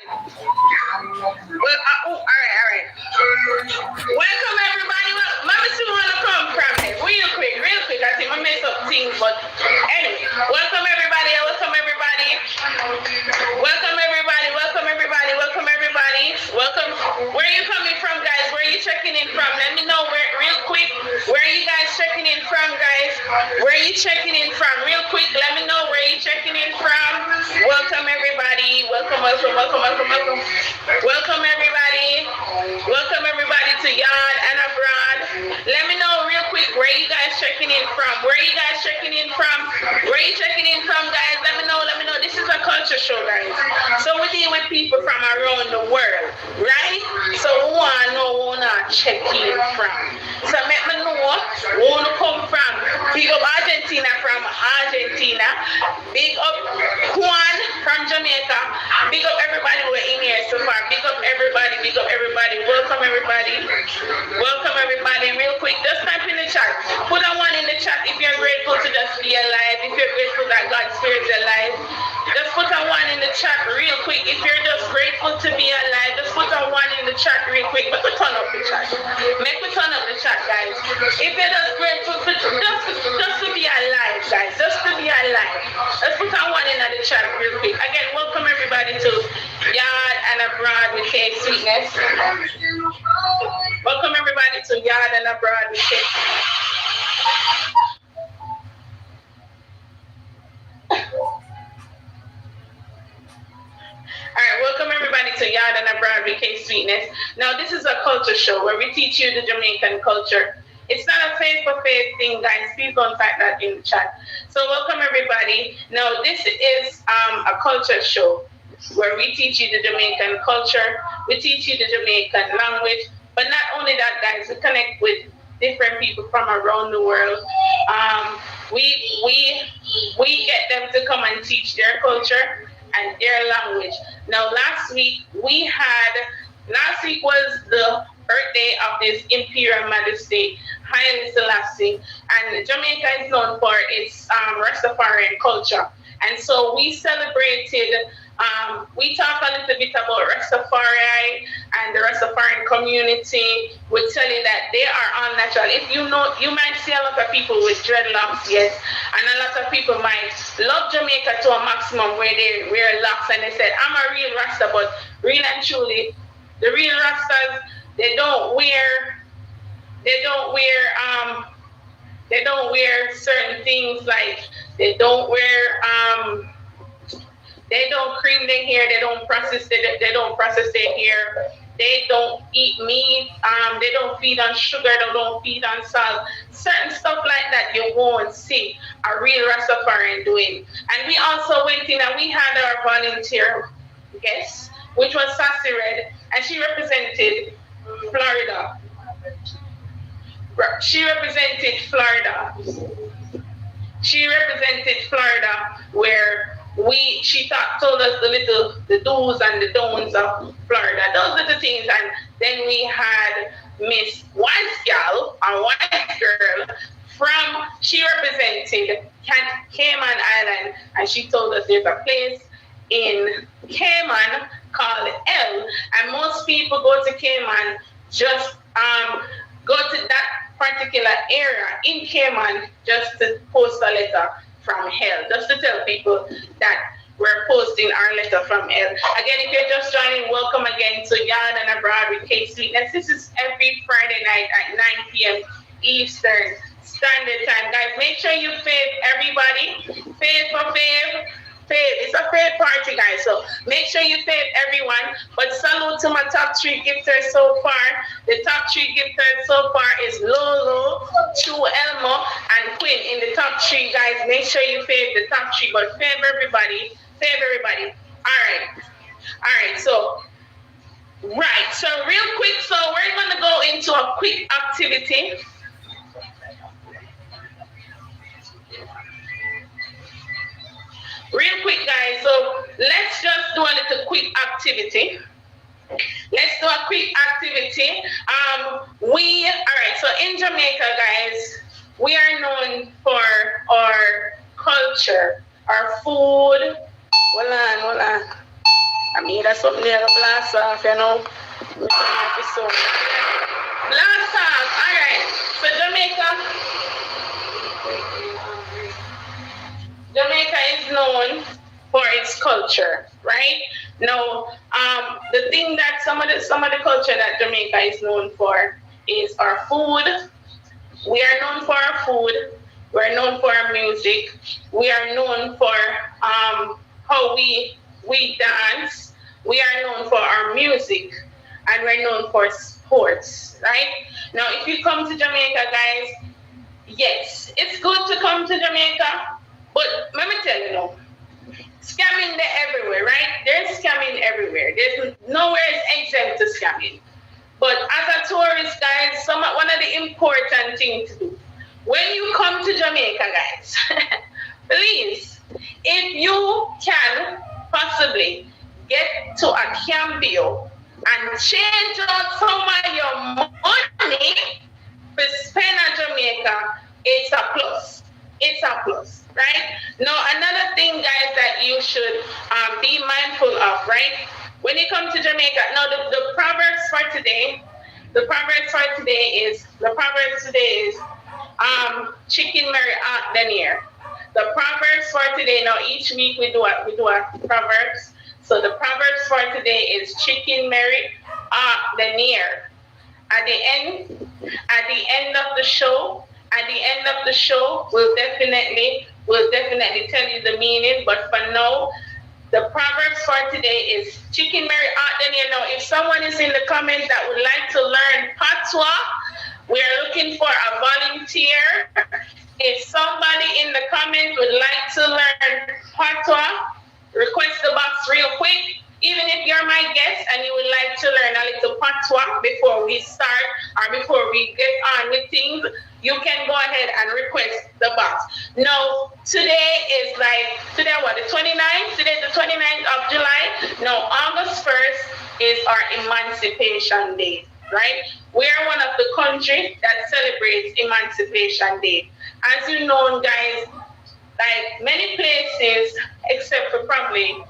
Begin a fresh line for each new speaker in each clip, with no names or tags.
All right. Welcome everybody. Mama still wanna come from it. Real quick. I think I mess up things, but anyway. Welcome everybody. Welcome everybody. Welcome. Where are you coming from, guys? Where are you checking in from? Let me know real quick. Where are you guys checking in from, guys? Where are you checking in from? Real quick, let me know where you're checking in from. Welcome everybody. Welcome everybody. Welcome everybody to Yaad and abroad. Let me know real quick where you guys checking in from. Where you checking in from, guys? Let me know. This is a culture show, guys. So we deal with people from around the world, right? So we want to know who not checking from. So let me know who to come from. Big up Argentina from Argentina. Big up Juan from Jamaica. Big up everybody who are in here so far. Big up everybody. Welcome everybody. Real quick, just type in the chat. Put a one in the chat if you're grateful to just be alive. If you're grateful that God's Spirit is alive. Just put a one in the chat real quick. If you're just grateful to be alive, just put a one in the chat real quick. Make me turn up the chat. Guys. If you're just grateful for just to be alive, guys. Just to be alive. Let's put a one in the chat real quick. Again, welcome everybody to Yaad and Abroad with Kaysweetness. Welcome everybody to Yaad and Abroad with Alright, welcome everybody to Yaad and Abroad with Kaysweetness. Now this is a culture show where we teach you the Jamaican culture. It's not a faith for faith thing, guys. Please don't type that in the chat. So welcome everybody. Now this is a culture show where we teach you the Jamaican culture, we teach you the Jamaican language, but not only that, guys, we connect with different people from around the world. We get them to come and teach their culture and their language. Now last week was the birthday of His Imperial Majesty Haile Selassie, and Jamaica is known for its Rastafarian culture. And so we celebrated, we talk a little bit about Rastafari and the Rastafarian community. We tell you that they are all natural. If you know, you might see a lot of people with dreadlocks, yes, and a lot of people might love Jamaica to a maximum where they wear locks and they said, I'm a real Rasta, but real and truly, the real Rastas, they don't wear certain things, like they don't cream their hair, they don't process their hair, they don't eat meat, they don't feed on sugar, they don't feed on salt, certain stuff like that you won't see a real Rastafarian doing. And we also went in and we had our volunteer guest, which was Sassy Red, and she represented Florida. Where she told us the do's and the don'ts of Florida. Those are the things. And then we had Miss White Girl she represented Cayman Island, and she told us there's a place in Cayman called L, and most people go to Cayman just go to that particular area in Cayman just to post a letter from hell, just to tell people that we're posting our letter from hell. Again, if you're just joining, welcome again to Yaad and Abroad with Kaysweetness. This is every Friday night at 9 p.m. Eastern Standard Time. Guys, make sure you fave everybody. Fave for fave. It's a fave party, guys, so make sure you fave everyone. But salute to my top 3 gifters so far. The top 3 gifters so far is Lolo, Chu Elmo, and Quinn in the top 3, guys. Make sure you fave the top 3, but fave everybody. All right, so real quick, so we're going to go into a quick activity. Real quick, guys, so let's just do a little quick activity. All right, so in Jamaica, guys, we are known for our culture, our food. Hold on. I mean, that's something there to blast off, you know. Blast off, alright. So Jamaica is known for its culture, right? Now, the thing that some of the culture that Jamaica is known for is our food. We are known for our food. We are known for our music. We are known for how we dance. We are known for our music, and we're known for sports, right? Now, if you come to Jamaica, guys, yes, it's good to come to Jamaica, but let me tell you now, scamming there everywhere, right? There's scamming everywhere. There's nowhere is exempt to scamming. But as a tourist, guys, one of the important things to do, when you come to Jamaica, guys, please, if you can possibly get to a 𝐀𝐥𝐚𝐬 and change out some of your money to spend at Jamaica, it's a plus. It's a plus, right? Now, another thing, guys, that you should be mindful of, right? When you come to Jamaica, now the proverbs for today, is chicken marry aunt Denier. The proverbs for today, now each week we do a proverbs. So the proverbs for today is chicken marry aunt Denier. At the end of the show, we'll definitely tell you the meaning. But for now, the proverbs for today is chicken marry aunt Denier. Now, if someone is in the comments that would like to learn Patwah, we are looking for a volunteer. If somebody in the comments would like to learn Patwah, request the box real quick. Even if you're my guest and you would like to learn a little Patwah before we start or before we get on with things, you can go ahead and request the box. Now, today is the 29th? Today is the 29th of July. Now, August 1st is our Emancipation Day, right? We are one of the countries that celebrates Emancipation Day. As you know, guys, like many places, except for probably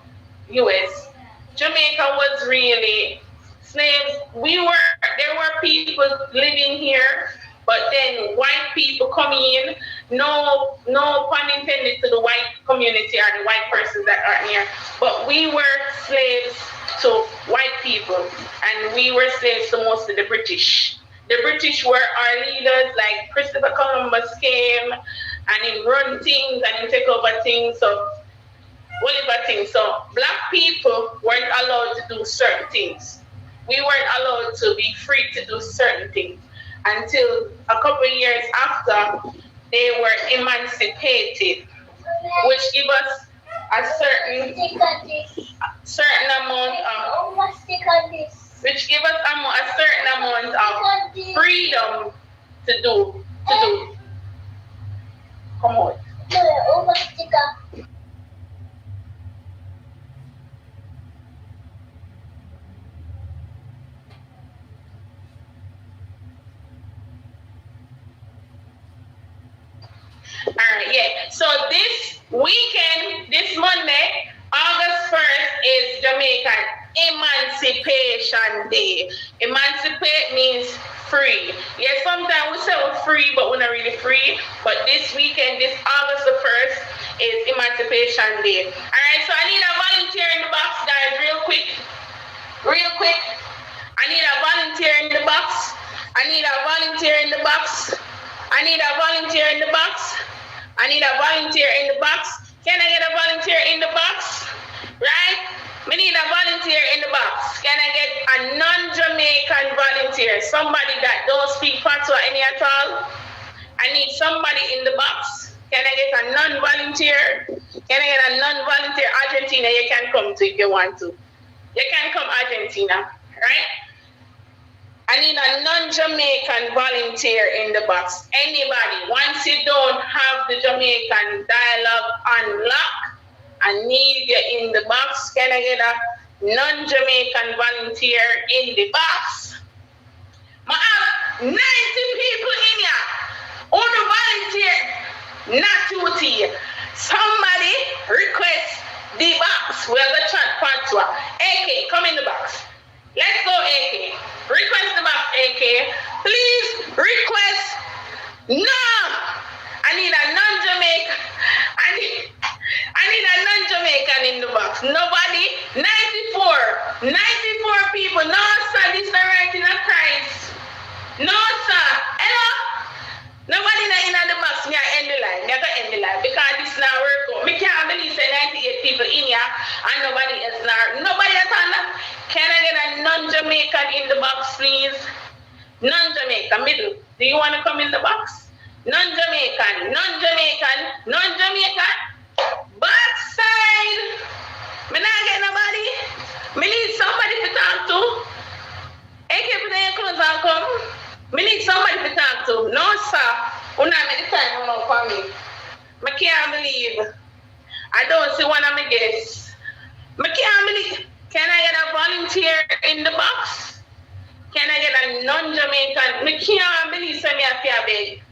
US, Jamaica was really slaves. There were people living here, but then white people come in. No pun intended to the white community or the white persons that are here. But we were slaves to white people, and we were slaves to most of the British. The British were our leaders, like Christopher Columbus came and he run things and he take over things. So black people weren't allowed to do certain things. We weren't allowed to be free to do certain things until a couple of years after they were emancipated, which give us a certain amount of freedom to do. Come on. All right, yeah. So this weekend, this Monday, August 1st, is Jamaican Emancipation Day. Emancipate means free. Yeah, sometimes we say we're free, but we're not really free. But this weekend, this August the 1st, is Emancipation Day. All right, so I need a volunteer in the box, guys, real quick. I need a volunteer in the box. I need a volunteer in the box. I need a volunteer in the box. I need a volunteer in the box. Can I get a volunteer in the box? Right? We need a volunteer in the box. Can I get a non-Jamaican volunteer? Somebody that don't speak Patwah any at all? I need somebody in the box. Can I get a non-volunteer? Can I get a non-volunteer? Argentina, you can come to if you want to. You can come Argentina, right? I need a non-Jamaican volunteer in the box. Anybody, once you don't have the Jamaican dialogue unlocked, I need you in the box. Can I get a non-Jamaican volunteer in the box? I have 90 people in here. Only volunteer, not duty. Somebody request the box. We're going to chat Patwah. AK, come in the box. Let's go, AK. Request the box, AK. Please request. No! I need a non-Jamaican. I need a non-Jamaican in the box. Nobody. 94 people. No, sir. This is the right in a Christ. No, sir. Hello? Nobody in the box. Me I end the line. Me I go end the line because this not work out. Me can't believe say 98 people in here and nobody else not. Nobody else on. Can I get a non-Jamaican in the box, please? Non-Jamaican, middle. Do you want to come in the box? Non-Jamaican. Backside. Me not get nobody. Me need somebody to talk to. AK put your clothes and come. Me need somebody to talk to. No, sir. Una make the time for me. I can't believe. I don't see one of my guests. I can't believe. Can I get a volunteer in the box? Can I get a non-Jamaican? I can't believe some of you beg.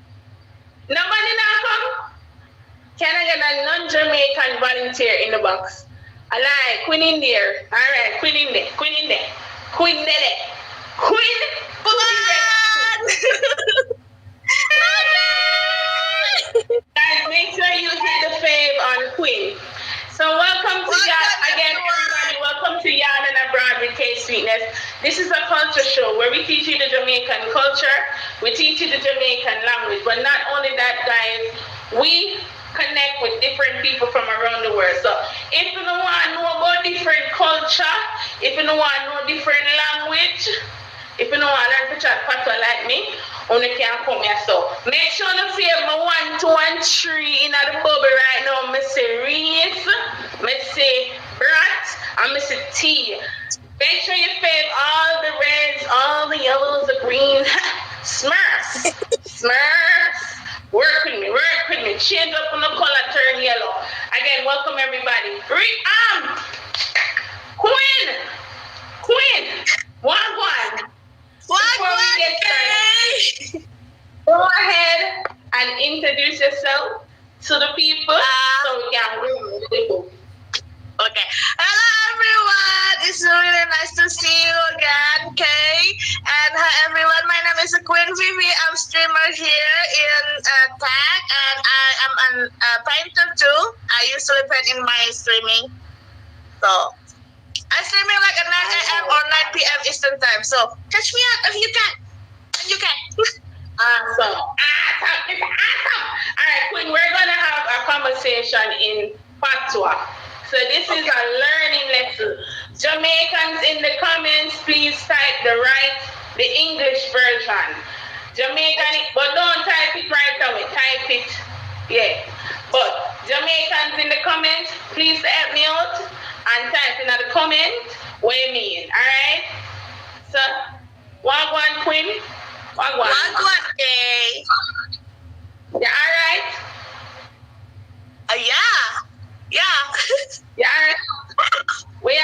Nobody now come? Can I get a non-Jamaican volunteer in the box? I like Queen in there. All right, Queen in there. Queen. Guys, make sure you hit the fave on Queen. So welcome to Yaad again, everybody. Welcome to Yaad and Abroad with Kaysweetness. This is a culture show where we teach you the Jamaican culture, we teach you the Jamaican language. But not only that, guys, we connect with different people from around the world. So if you don't want to know about different culture, if you don't want to know different language, if you don't want to learn to chat Patwah like me, only can come here. So make sure to save my 1, 2, and 3 in the bubble right now. I say Reese, I say Brat, and I say T. Make sure you fave all the reds, all the yellows, the green. Smurfs. Work with me. Change up on the color, turn yellow. Again, welcome everybody. Queen. One. Before we get started, go ahead and introduce yourself to the people so we can move the book.
Okay. Hello, everyone. It's really nice to see you again, Kay. And hi, everyone. My name is Queen Vivi. I'm streamer here in Tag, and I am on Painter too. I usually paint in my streaming. So I'm streaming like at 9 a.m. or 9 p.m. Eastern time. So catch me out if you can. You can.
Awesome. All right, Queen, we're going to have a conversation in Patwah. So this is a learning lesson. Jamaicans in the comments, please type the English version. Jamaican, but don't type it right away. Type it, yeah. But Jamaicans in the comments, please help me out and type in the comment what you mean. All right. So, Wagwan Queen. Wagwan.
Kay.
Yeah. All right.
Yeah.
Yeah, all right. Where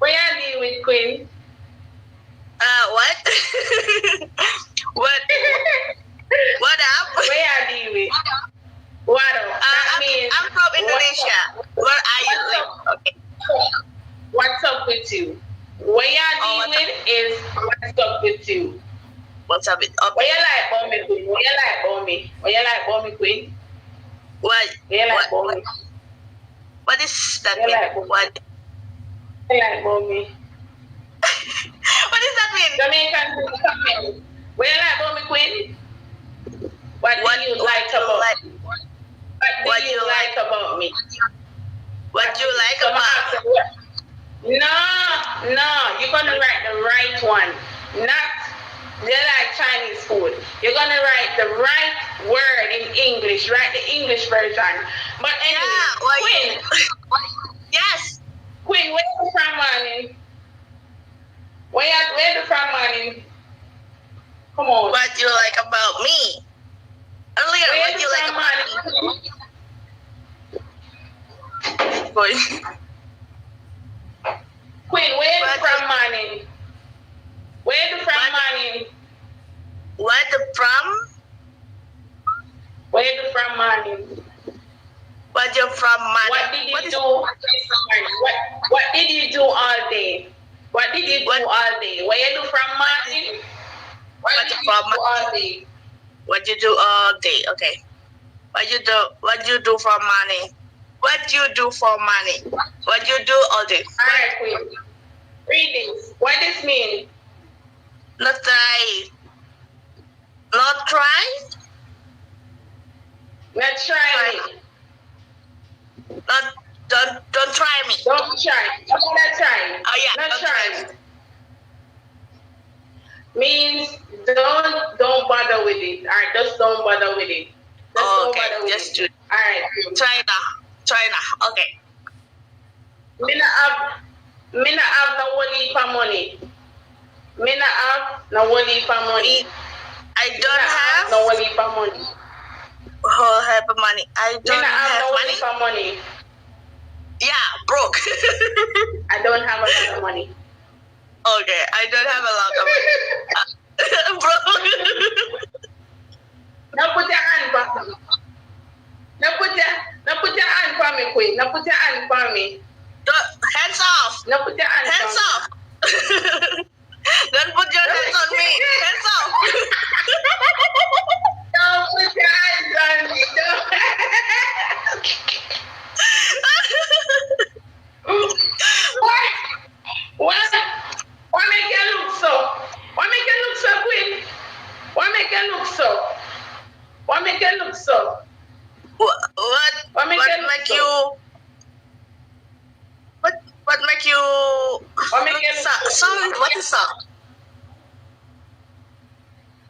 are you with Queen?
What? What? What up?
Where are you with? What up?
I'm from Indonesia. Where are you live? Okay.
What's up with you? Where you're with is what's up with you.
What's up with? Okay.
Where you like Bombi Queen? Where you like Bombi Queen?
What? What is that mean? What?
You like Bombi?
What does that mean?
Jamaican in the comments. Where you like Bombi Queen? What do you like about me? What do you like about me?
What do you like about me?
No, you're gonna write the right one. Not they like Chinese food. You're gonna write the right word in English. Write the English version. But anyway, Queen.
Yes.
Queen, where you from, man? Where you from, man? Come on.
What do you like about me? Earlier,
Where
what do you like about me? Boy.
Queen, where you from, man? Where you from, man?
Where you from?
Where you from, man?
Where you from money?
What did you do? What did you do all day? What did you do all day? What you do from morning? What did you do all day?
What you do all day? Okay. What you do for money? What you do for money? What you do all day?
Alright, Queen. Read this. What this mean?
Not try. Not try?
Not try me.
Don't try me.
Don't try. Not try.
Oh yeah.
Not
don't
try. Means don't bother with it. Alright, just don't bother with it. Just don't bother with
just
it. Alright.
China. Okay.
Me not have no whole heap of money. Me not have no whole heap of money.
I don't have
no whole heap of money.
Whole heap of money. I don't have
no
money.
Heap of money.
Yeah, broke.
I don't have a lot of money.
Okay, I don't have a lot of money. Broke.
Now put your hand back. Now put your hand for me, Queen. Now put your hand for me.
Hands off.
Now put your
hands off. Don't put your hands on me. Hands off.
Don't put your hands on me. Why make you look so? Why make you look so, Queen? Why make you look so? Why make you look so?
What make you? What make you?
What make you look
so? What is that?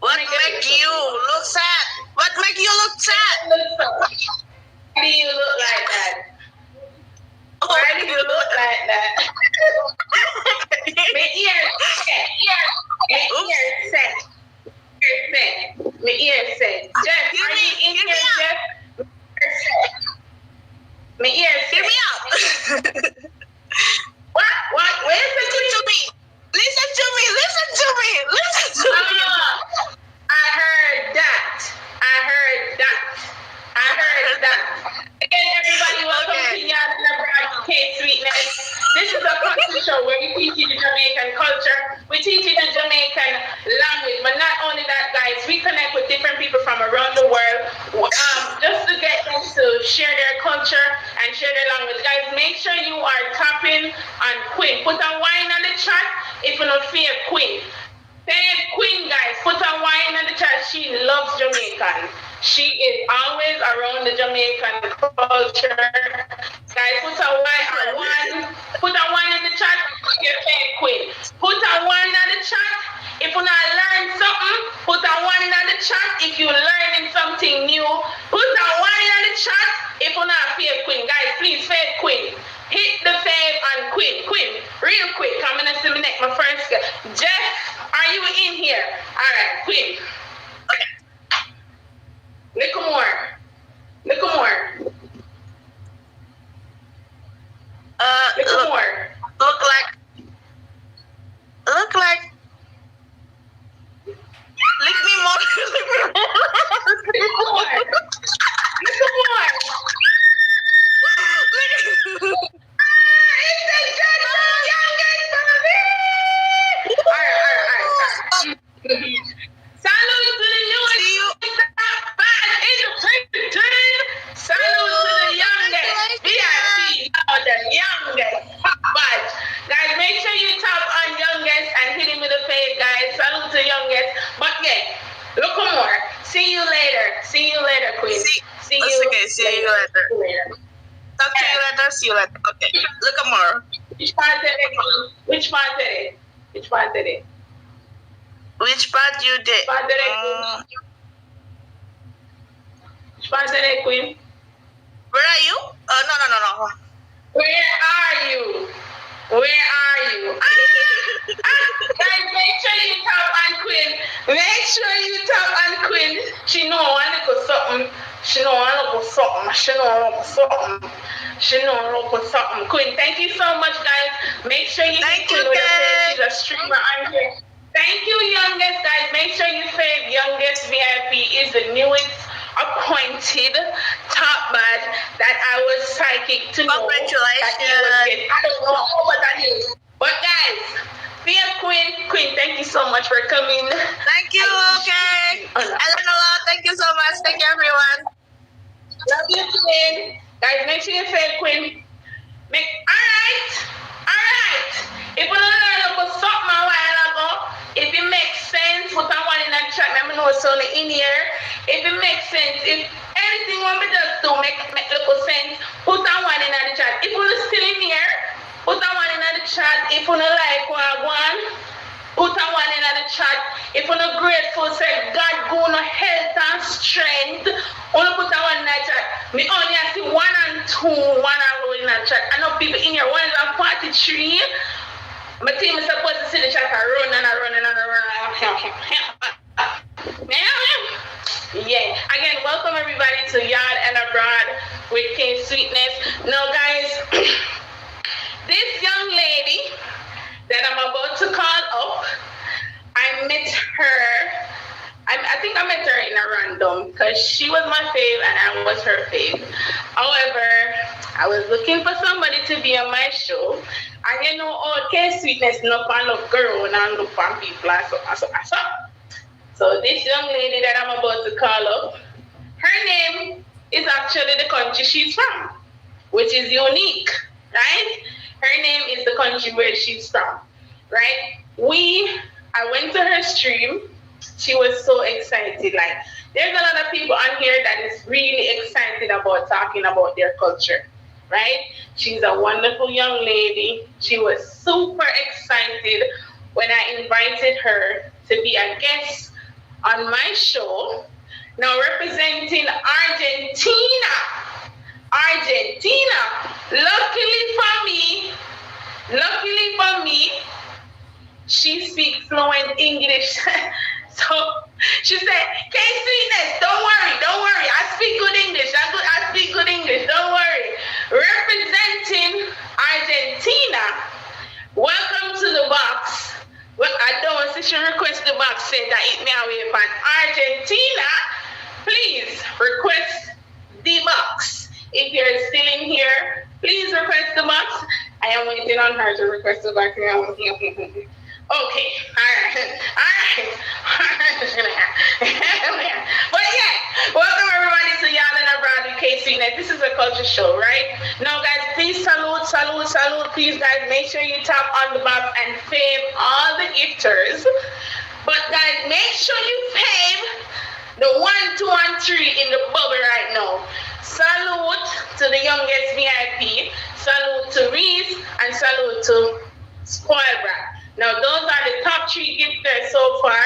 What make you look sad? What make you look sad?
Why do you look like that? Why do you look like that? My ears set. My ears set. Jeff,
hear me
Jeff? My ears set.
Hear me out.
What?
Listen to me.
I heard that. Again, everybody, welcome to Yaad and Kaysweetness. This is a culture show where we teach you the Jamaican culture. We teach you the Jamaican language. But not only that, guys, we connect with different people from around the world just to get them to share their culture and share their language. Guys, make sure you are tapping on Queen. Put a wine on the chat if you don't fear Queen. Queen, guys, put a wine on the chat. She loves Jamaican. She is always around the Jamaican culture. Guys, put a wine in the chat. Your favorite Queen. Put a wine on the chat. If you not learn something, put a wine on the chat. If you're learning something new, put a wine on the chat. If you not fear Queen, guys, please fave Queen. Hit the fave on Queen. Queen, real quick. I'm gonna see my neck. My first girl. Jeff, are you in here? All right, Queen. Okay. Little more. Little more.
Look like. Lick me more.
Little more. Little more. It's the youngest baby. All right. Salute to the newest. Salute to the youngest. VIP. The youngest. But guys, make sure you tap on youngest and hit him with a fade, guys. Salute to youngest. But yeah, look more. See you later, Queen. See you later.
Talk to you later. See you later. Okay. Look more.
Which part today? Which part today?
Which part you did?
Which part today, Queen?
Where are you? No.
Where are you? Guys, make sure you tap on Queen. She know a little something. Queen, thank you so much, guys. Make sure you
thank you,
guys. She's a streamer on here. Thank you, youngest, guys. Make sure you save youngest VIP is the newest appointed top badge that I was psychic to know.
Congratulations.
I don't know what that is. But guys, Queen, thank you so much for coming.
Thank you, okay. I learned a lot. Thank you so much. Thank you, everyone.
Love you, Queen. Guys, make sure you say Queen. Alright. If you don't learn about something a while ago, if it makes sense, put on one in the chat. Let me know it's only in here. If it makes sense, if anything what we just do make little sense, put on one in the chat. If you're still in here, put on one in the chat. If you don't like one, put on one in the chat. If you're not grateful, say God go no health and strength. Only put on one in the chat. Me only see 1 and 2, 1 and in the chat. I know people in here 143. My team is supposed to see the chat run. Yeah. Again, welcome everybody to Yaad and Abroad with Kaysweetness. Now, guys, this young lady that I'm about to call up, I met her. I think I met her in a random because she was my fave and I was her fave. However, I was looking for somebody to be on my show. And you know, all Kaysweetness, no fan of girl and I look for people. So this young lady that I'm about to call up, her name is actually the country she's from, which is unique, right? Her name is the country where she's from, right? I went to her stream. She was so excited. Like, there's a lot of people on here that is really excited about talking about their culture, right? She's a wonderful young lady. She was super excited when I invited her to be a guest on my show. Now, representing Argentina. Luckily for me, she speaks fluent English. So she said, Kaysweetness, don't worry. I speak good English. Don't worry. Representing Argentina, welcome to the box. Well, I don't see she request the box, said that it me away from Argentina. Please request the box. If you're still in here, please request the box. I am waiting on her to request the box. Okay, all right. But yeah, welcome everybody to Yaad and Abroad with Kaysweetness. This is a culture show, right? Now, guys, please salute. Please, guys, make sure you tap on the box and fave all the gifters. But, guys, make sure you fave the 1, 2, and 3 in the bubble right now. Salute to the youngest VIP. Salute to Reese and salute to Spoiled Brat. Now, those are the top 3 gifters so far.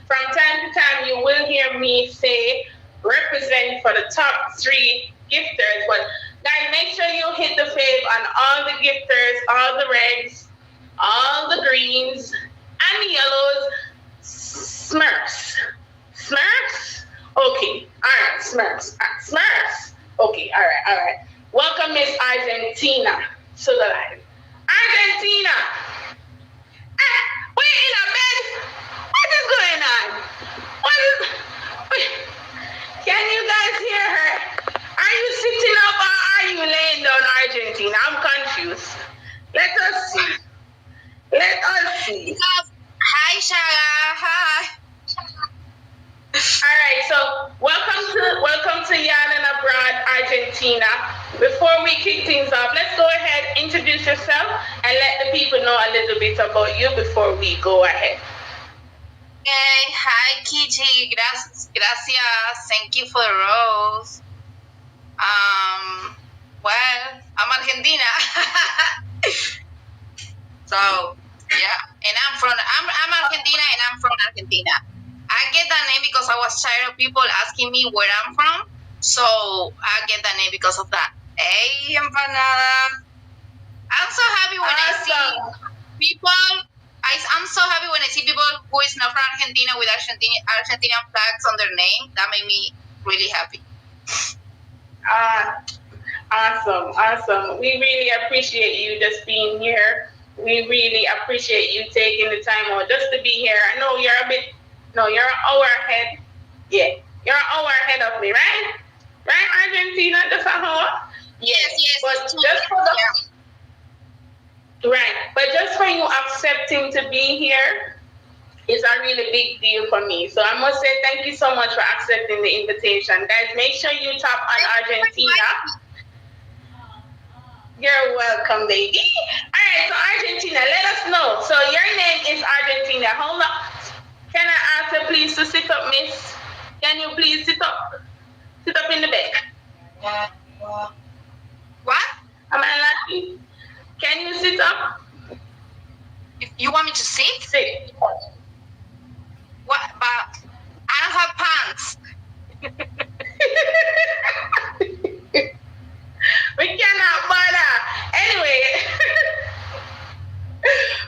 From time to time, you will hear me say, represent for the top 3 gifters. But, guys, make sure you hit the fave on all the gifters, all the reds, all the greens, and the yellows. Smurfs. Okay, all right, Smurfs. Okay, all right. Welcome, Miss Argentina, to the live. Argentina! We're in a bed. What is going on? Can you guys hear her? Are you sitting up or are you laying down, Argentina? I'm confused. Let us see.
Hi, Shaga. Hi.
All right, so welcome to Yaad and Abroad, Argentina. Before we kick things off, let's go ahead, introduce yourself, and let the people know a little bit about you before we go ahead.
Okay, hi, Kiji. Gracias. Thank you for the rose. Well, I'm Argentina. So, yeah, and I'm Argentina, and I'm from Argentina. I get that name because I was tired of people asking me where I'm from, so I get that name because of that. Hey, empanada. I'm so happy when I see people. I'm so happy when I see people who is not from Argentina with Argentinian flags on their name. That made me really happy.
Awesome. We really appreciate you just being here. We really appreciate you taking the time out just to be here. I know you're you're an hour ahead. Yeah, You're an hour ahead of me, right? Right, Argentina, just an hour?
Yes.
But just for right, but just for you accepting to be here is a really big deal for me. So I must say thank you so much for accepting the invitation. Guys, make sure you tap on Argentina. You're welcome, baby. All right, so Argentina, let us know. So your name is Argentina. Hold on. Can I ask you please to sit up, miss? Can you please sit up? Sit up in the bed.
What?
Am I lucky? Can you sit up?
If you want me to sit?
Sit.
What? But I don't have pants.
We cannot bother. Anyway,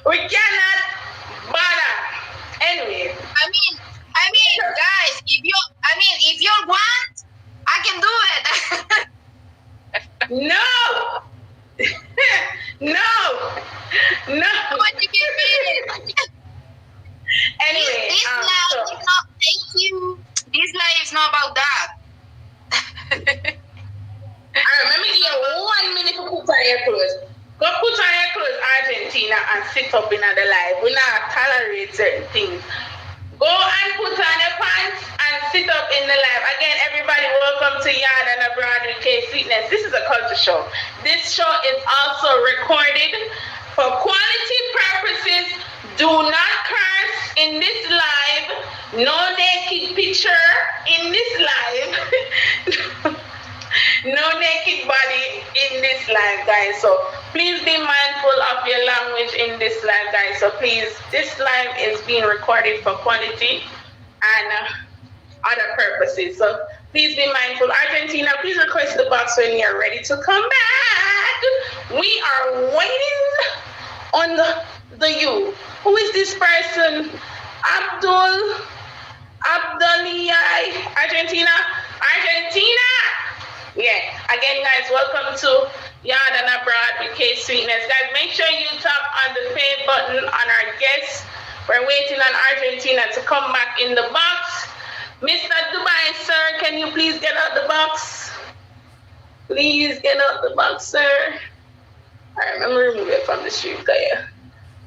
we cannot bother. Anyway.
I mean, guys, if you want, I can do it.
No. No.
What you can do?
Anyway,
this life is not. Thank you. This life is not about that.
Alright, let me give you 1 minute to put on your clothes. Go put on your clothes, Argentina, and sit up in the live. We not tolerate certain things. Go and put on your pants and sit up in the live. Again, everybody, welcome to Yaad and Abroad with Kaysweetness. This is a culture show. This show is also recorded for quality purposes. Do not curse in this live. No naked picture in this live. No naked body in this live, guys. So please be mindful of your language in this live, guys. So please, this live is being recorded for quality and other purposes. So please be mindful. Argentina, please request the box when you're ready to come back. We are waiting on the you. Who is this person? Abduliyai. Argentina. Yeah. Again, guys, welcome to Yaad and Abroad with Kaysweetness. Guys, make sure you tap on the pay button on our guests. We're waiting on Argentina to come back in the box. Mr. Dubai, sir, can you please get out the box? Please get out the box, sir. All right, let me remove it from the stream.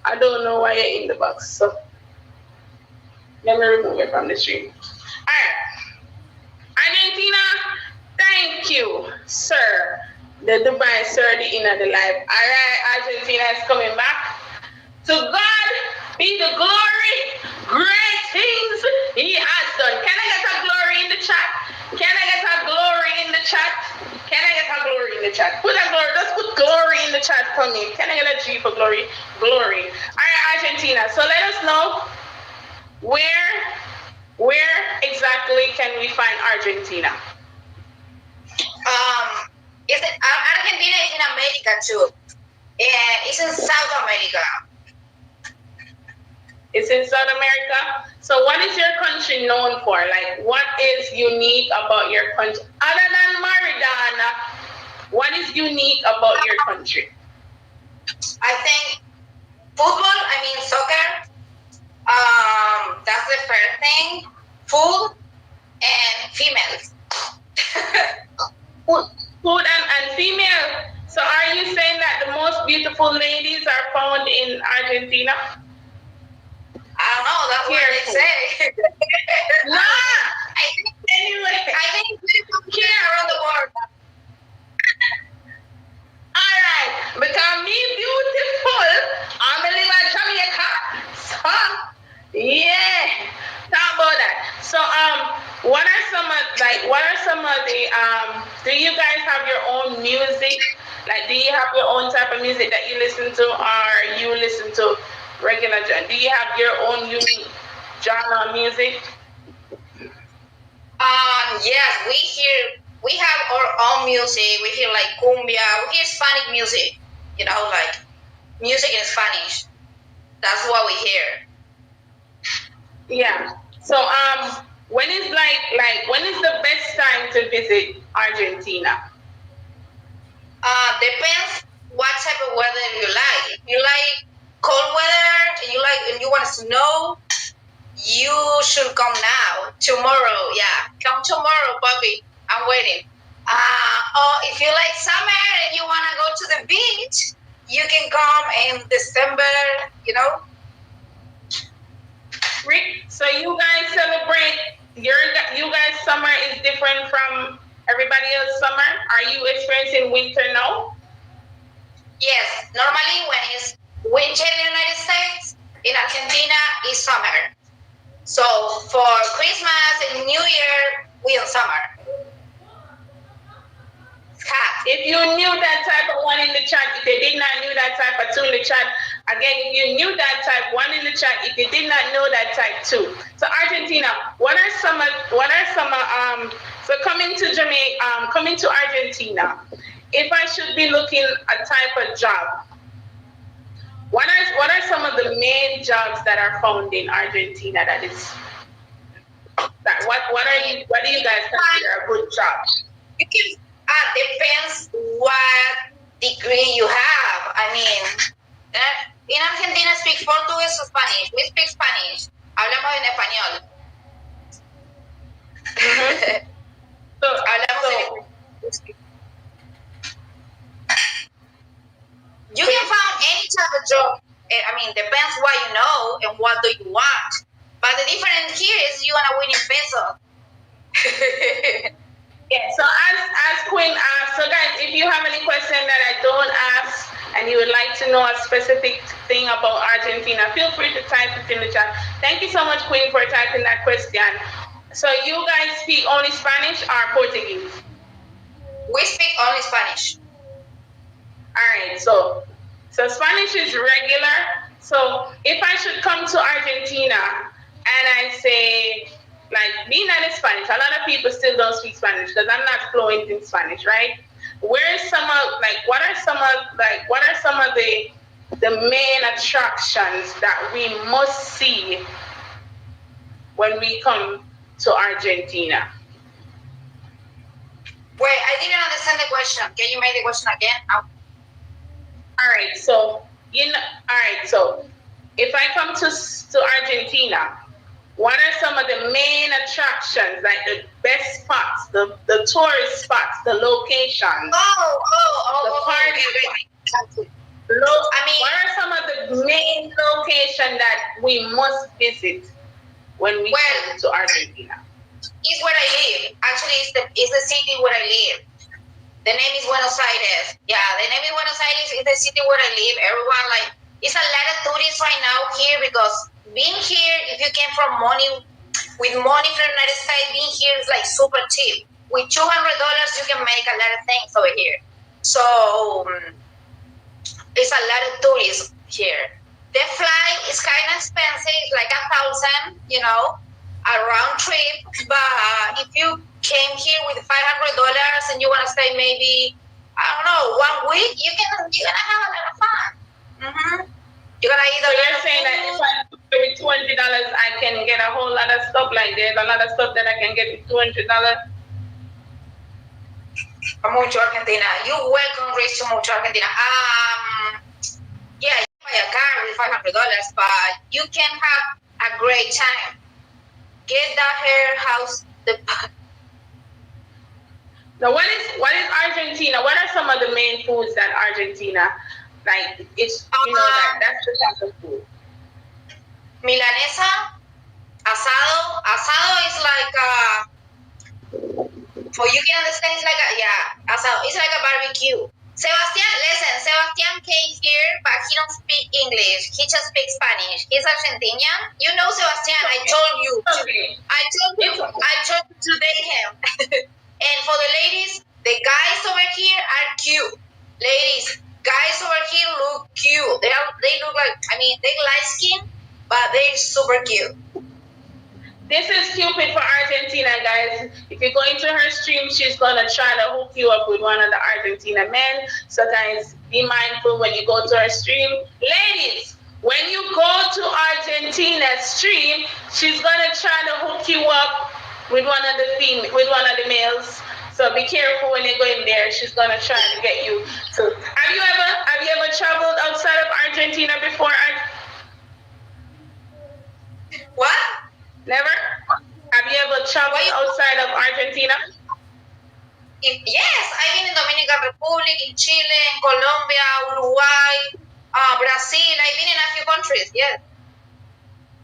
I don't know why you're in the box, so let me remove it from the stream. All right. Argentina, thank you, sir. The Dubai sir, the inner the life. All right, Argentina is coming back. To God be the glory. Great things he has done. Can I get a glory in the chat? Can I get a glory in the chat? Can I get a glory in the chat? Put a glory. Just put glory in the chat for me. Can I get a G for glory? Glory. All right, Argentina. So let us know where exactly can we find Argentina?
Argentina is in America too, and it's in South America.
It's in South America. So what is your country known for? Like, what is unique about your country? Other than Maradona, what is unique about your country?
I think football, soccer. That's the first thing. Food and females.
Food and female. So are you saying that the most beautiful ladies are found in Argentina?
I don't know. That's what they say.
Nah.
I think beautiful here around the world.
All right, because me beautiful, I'm live in Jamaica. So yeah, talk about that. So what are some of the do you guys have your own music? Like, do you have your own type of music that you listen to, or you listen to regular? Do you have your own unique genre of music?
Yes, we have our own music. We hear like cumbia. We hear Hispanic music. Like music in Spanish. That's what we hear.
Yeah. So when is when is the best time to visit Argentina?
Depends what type of weather you like. If you like cold weather and you want snow, You should come now. Tomorrow, yeah. Come tomorrow, Bobby. I'm waiting. Or if you like summer and you want to go to the beach, you can come in December, you know.
Rick, so you guys celebrate you guys summer is different from everybody else summer? Are you experiencing winter now?
Yes, normally when it's winter in the United States, in Argentina is summer. So for Christmas and New Year, we in summer.
If you knew that type of one in the chat, if you did not knew that type of two in the chat, again, if you knew that type one in the chat, if you did not know that type two. So Argentina, so coming to Jamaica, coming to Argentina, if I should be looking a type of job, what are some of the main jobs that are found in Argentina what do you guys consider a good job?
You can depends what degree you have. I mean, in Argentina speak Portuguese or Spanish. We speak Spanish. Hablamos en español. You can find any type of job. I mean, depends what you know and what do you want. But the difference here is you want to win in peso.
Yeah, so as Queen asked, so guys, if you have any question that I don't ask and you would like to know a specific thing about Argentina, feel free to type it in the chat. Thank you so much, Queen, for typing that question. So you guys speak only Spanish or Portuguese?
We speak only Spanish.
All right, so Spanish is regular. So if I should come to Argentina and I say, like, being that in Spanish, a lot of people still don't speak Spanish because I'm not fluent in Spanish, right? What are some of the main attractions that we must see when we come to Argentina?
Wait, I didn't understand the question. Can you make the question again?
All right, so if I come to Argentina, what are some of the main attractions, like the best spots, the tourist spots, the locations, the party? What are some of the main locations that we must visit when we come to Argentina?
It's where I live. Actually, it's the city where I live. The name is Buenos Aires. Yeah, the name is Buenos Aires. It's the city where I live. Everyone, it's a lot of tourists right now here because being here, if you came with money from the United States, being here is like super cheap. With $200, you can make a lot of things over here. So it's a lot of tourists here. The flight is kind of expensive, like $1,000, a round trip. But if you came here with $500 and you want to stay maybe, I don't know, 1 week, you're gonna have a lot of fun. Mm-hmm. You're
saying that if I pay with $200, I can get a whole lot of stuff. Like there's a lot of stuff that I can get with $200.
Mucho Argentina. You're welcome, Rich, to Mucho Argentina. Yeah, you buy a car with $500, but you can have a great time. Get that hair house.
Now, what is Argentina? What are some of the main foods that Argentina? Like, it's, that's the type of food.
Milanesa, asado. Asado is like, for you can understand, it's like asado. It's like a barbecue. Sebastian came here, but he don't speak English. He just speaks Spanish. He's Argentinian. You know Sebastian, I told you. I told you to date him. And for the ladies, the guys over here are cute. Ladies, guys over here look cute. They look like, they light skin, but they're super cute.
This is Cupid for Argentina, guys. If you go into her stream, she's gonna try to hook you up with one of the Argentina men. So guys, be mindful when you go to her stream. Ladies, when you go to Argentina's stream, she's gonna try to hook you up with one of the males. So be careful when you go in there. She's gonna try to get you to. Have you ever traveled outside of Argentina before?
What?
Never? Have you ever traveled outside of Argentina?
Yes, I've been in Dominican Republic, in Chile, in Colombia, Uruguay, Brazil. I've been in a few countries, yes.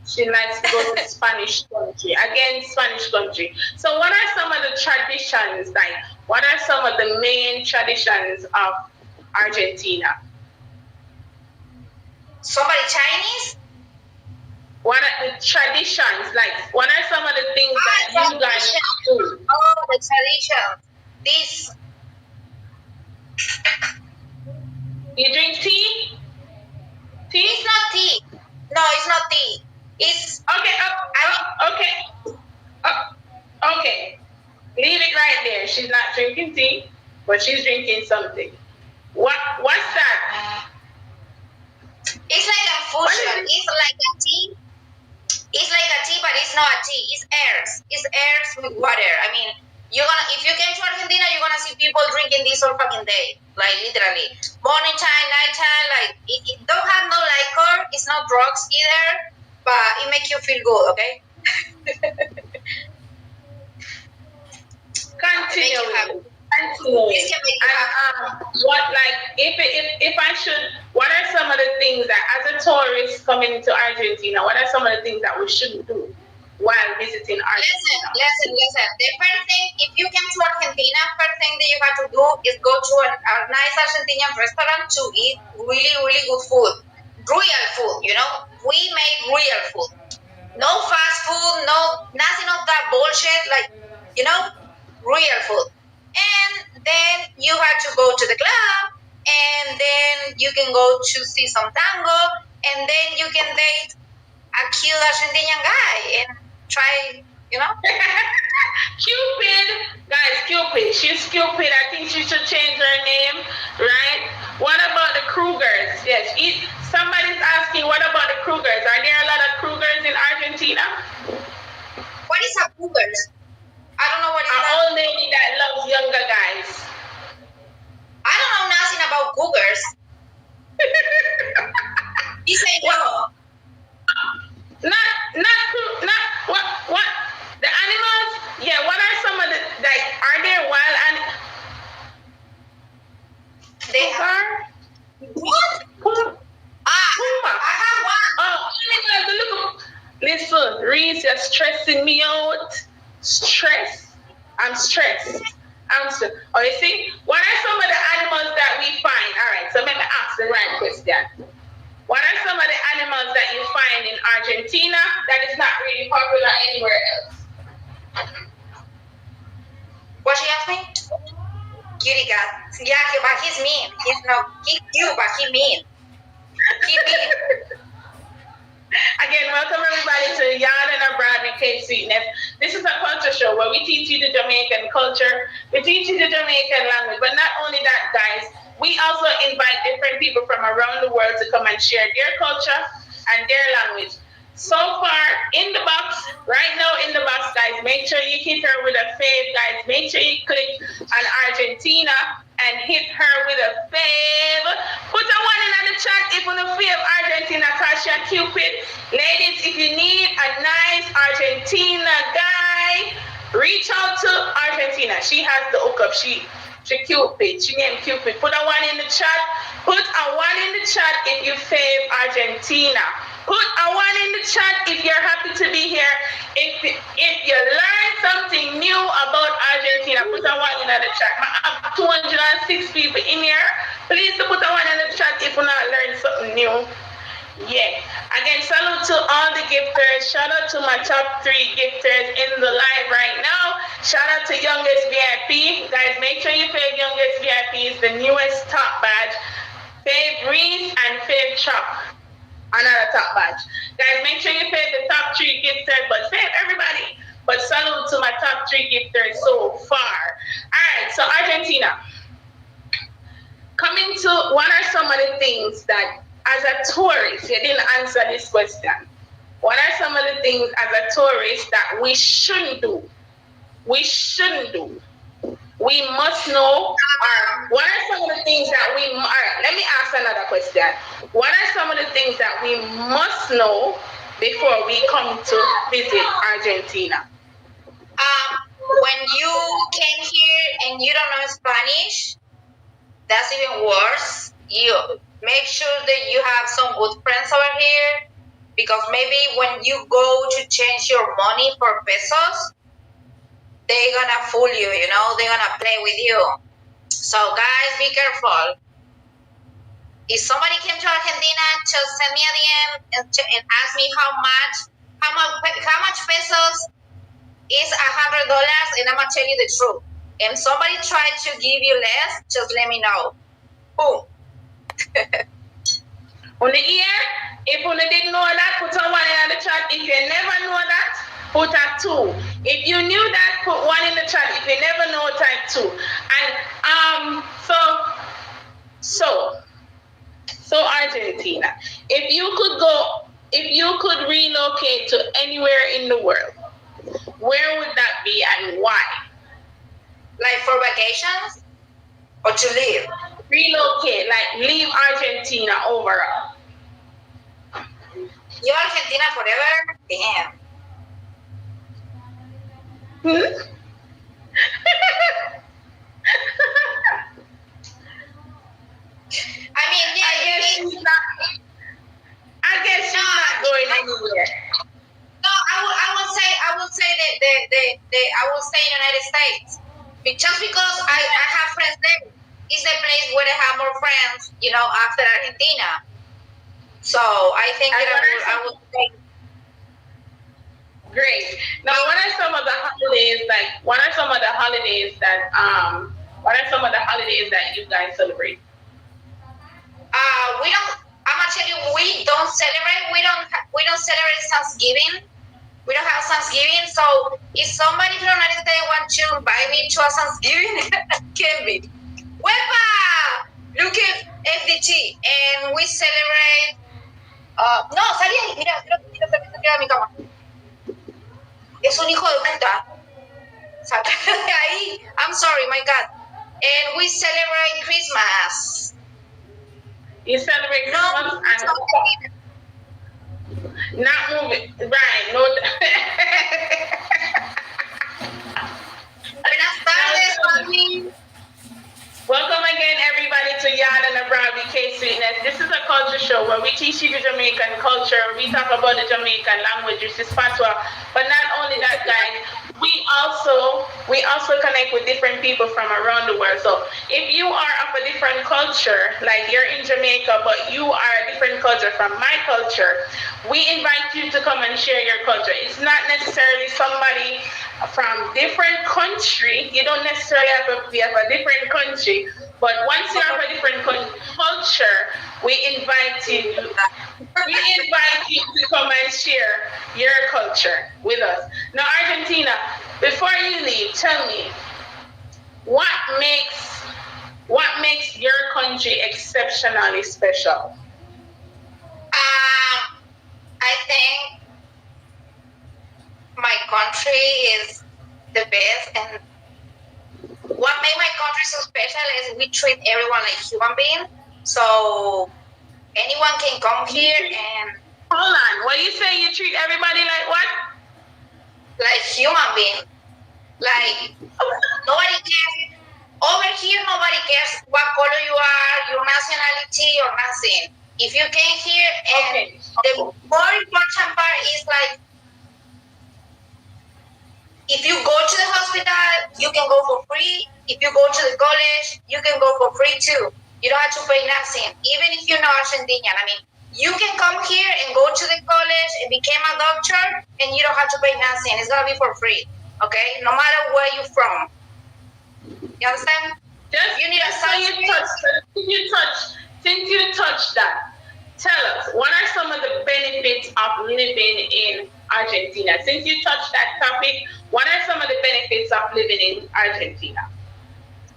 She likes to go to Spanish country. Again, Spanish country. So what are some of the traditions, like, what are some of the main traditions of Argentina?
Somebody Chinese?
What are the traditions, like, what are some of the things that you guys do?
Oh, the tradition. This.
You drink tea? Tea?
It's not tea. No, it's not tea. It's
okay. Leave it right there. She's not drinking tea, but she's drinking something. What's that?
It's like a fusion. It's like a tea. It's like a tea, but it's not a tea. It's herbs. It's herbs with water. I mean, if you came to Argentina, you're gonna see people drinking this all fucking day, like literally morning time, night time. Like it don't have no liquor. It's not drugs either, but it makes you feel good. Okay.
Continue. What, like, if I should, what are some of the things that, as a tourist coming into Argentina, what are some of the things that we shouldn't do while visiting Argentina?
Listen. The first thing, if you came to Argentina, first thing that you have to do is go to a nice Argentinian restaurant to eat really, really good food. Real food, We made real food. No fast food, nothing of that bullshit, real food. And then you have to go to the club, and then you can go to see some tango, and then you can date a cute Argentinian guy and try,
Cupid, guys, Cupid. She's Cupid. I think she should change her name, right? What about the Krugers? Yes, somebody's asking, what about the Krugers? Are there a lot of Krugers in Argentina?
What is a Krugers? I don't know what it is.
An old lady that loves younger guys.
I don't know nothing about Cougars. You say no.
Not what the animals? Yeah, what are some of the, like, are there wild animals?
They are. What?
Puma.
I have one.
Oh, look. Listen, Reese, you're stressing me out. I'm stressed. Oh, you see? What are some of the animals that we find? All right, so let me ask the right question. What are some of the animals that you find in Argentina that is not really popular anywhere else?
What she asked me? Cutie cat. Yeah, but he's mean. He's cute, but he's mean.
Again, welcome everybody to Yaad and Abroad with Kaysweetness. This is a culture show where we teach you the Jamaican culture, we teach you the Jamaican language, but not only that, guys, we also invite different people from around the world to come and share their culture and their language. So far, in the box, right now in the box, guys, make sure you hit her with a fave, guys. Make sure you click on Argentina and hit her with a fave. Put a one in the chat if you want to fave Argentina, Tasha Cupid. Ladies, if you need a nice Argentina guy, reach out to Argentina. She has the hookup. She Cupid. She named Cupid. Put a one in the chat. Put a one in the chat if you fave Argentina. Put a one in the chat if you're happy to be here. If you learned something new about Argentina, put a one in the chat. I have 206 people in here. Please put a one in the chat if you not learned something new. Yeah. Again, salute to all the gifters. Shout out to my top 3 gifters in the live right now. Shout out to Youngest VIP. Guys, make sure you fave Youngest VIP. It's the newest top badge. Fave Reese and fave Chop. Another top badge. Guys, make sure you fave the top 3 gifters, but fave everybody. But salute to my top 3 gifters so far. Alright, so Argentina. Coming to, what are some of the things that, as a tourist, you didn't answer this question. What are some of the things as a tourist that we shouldn't do? We shouldn't do. We must know. What are some of the things that we, all right, let me ask another question. What are some of the things that we must know before we come to visit Argentina?
When you came here and you don't know Spanish, that's even worse. You make sure that you have some good friends over here, because maybe when you go to change your money for pesos, they're gonna fool you, they're gonna play with you. So guys, be careful. If somebody came to Argentina, just send me a DM and ask me how much pesos is $100, and I'm gonna tell you the truth. If somebody tried to give you less, just let me know. Boom.
On the ear, if you didn't know that, put on one in the chat. If you never know that, put a 2. If you knew that, put 1 in the chat. If you never know, type 2. And so Argentina. If you could relocate to anywhere in the world, where would that be and why?
Like for vacations or to live?
Relocate, like leave Argentina overall.
You Argentina forever? Damn. I mean, yeah,
I guess she's not going anywhere.
No, I would say that I will say United States. Just because I have friends there, it's the place where I have more friends, after Argentina. So I think that I would say.
Great. Now, what are some of the holidays that you guys celebrate?
We don't. I'm gonna tell you, we don't celebrate. We don't celebrate Thanksgiving. We don't have Thanksgiving. So if somebody from United States wants to invite me to a Thanksgiving, can be. Wepa! Look at FDT, and we celebrate. No, salí ahí. Mira, mira mi cama. Es un hijo de puta. Sácate de ahí. I'm sorry, my God. And we celebrate Christmas.
You celebrate Christmas and not moving. Right. No.
Buenas tardes, mami.
Welcome again, everybody, to Yaad and 𝒂𝒏𝒂 Kaysweetness. This is a culture show where we teach you the Jamaican culture. We talk about the Jamaican language, which is Patwah. But not only that, guys, we also connect with different people from around the world. So if you are of a different culture, like you're in Jamaica, but you are a different culture from my culture, we invite you to come and share your culture. It's not necessarily somebody from different country. You don't necessarily have to be of a different country, but once you have a different culture, we invite you to come and share your culture with us. Now, Argentina, before you leave, tell me what makes your country exceptionally special?
I think my country is the best, and what made my country so special is we treat everyone like human being. So anyone can come here and.
Hold on. What you say? You treat everybody like what?
Like human being. Like nobody cares. Over here, nobody cares what color you are, your nationality, or nothing. If you came here, and the more important part is like, if you go to the hospital, you can go for free. If you go to the college, you can go for free too. You don't have to pay nothing. Even if you're not Argentinian, I mean, you can come here and go to the college and become a doctor, and you don't have to pay nothing. It's gonna be for free, okay? No matter where you're from. You understand?
Since you touched that, tell us, what are some of the benefits of living in Argentina? Since you touched that topic, what are some of the benefits of living in Argentina?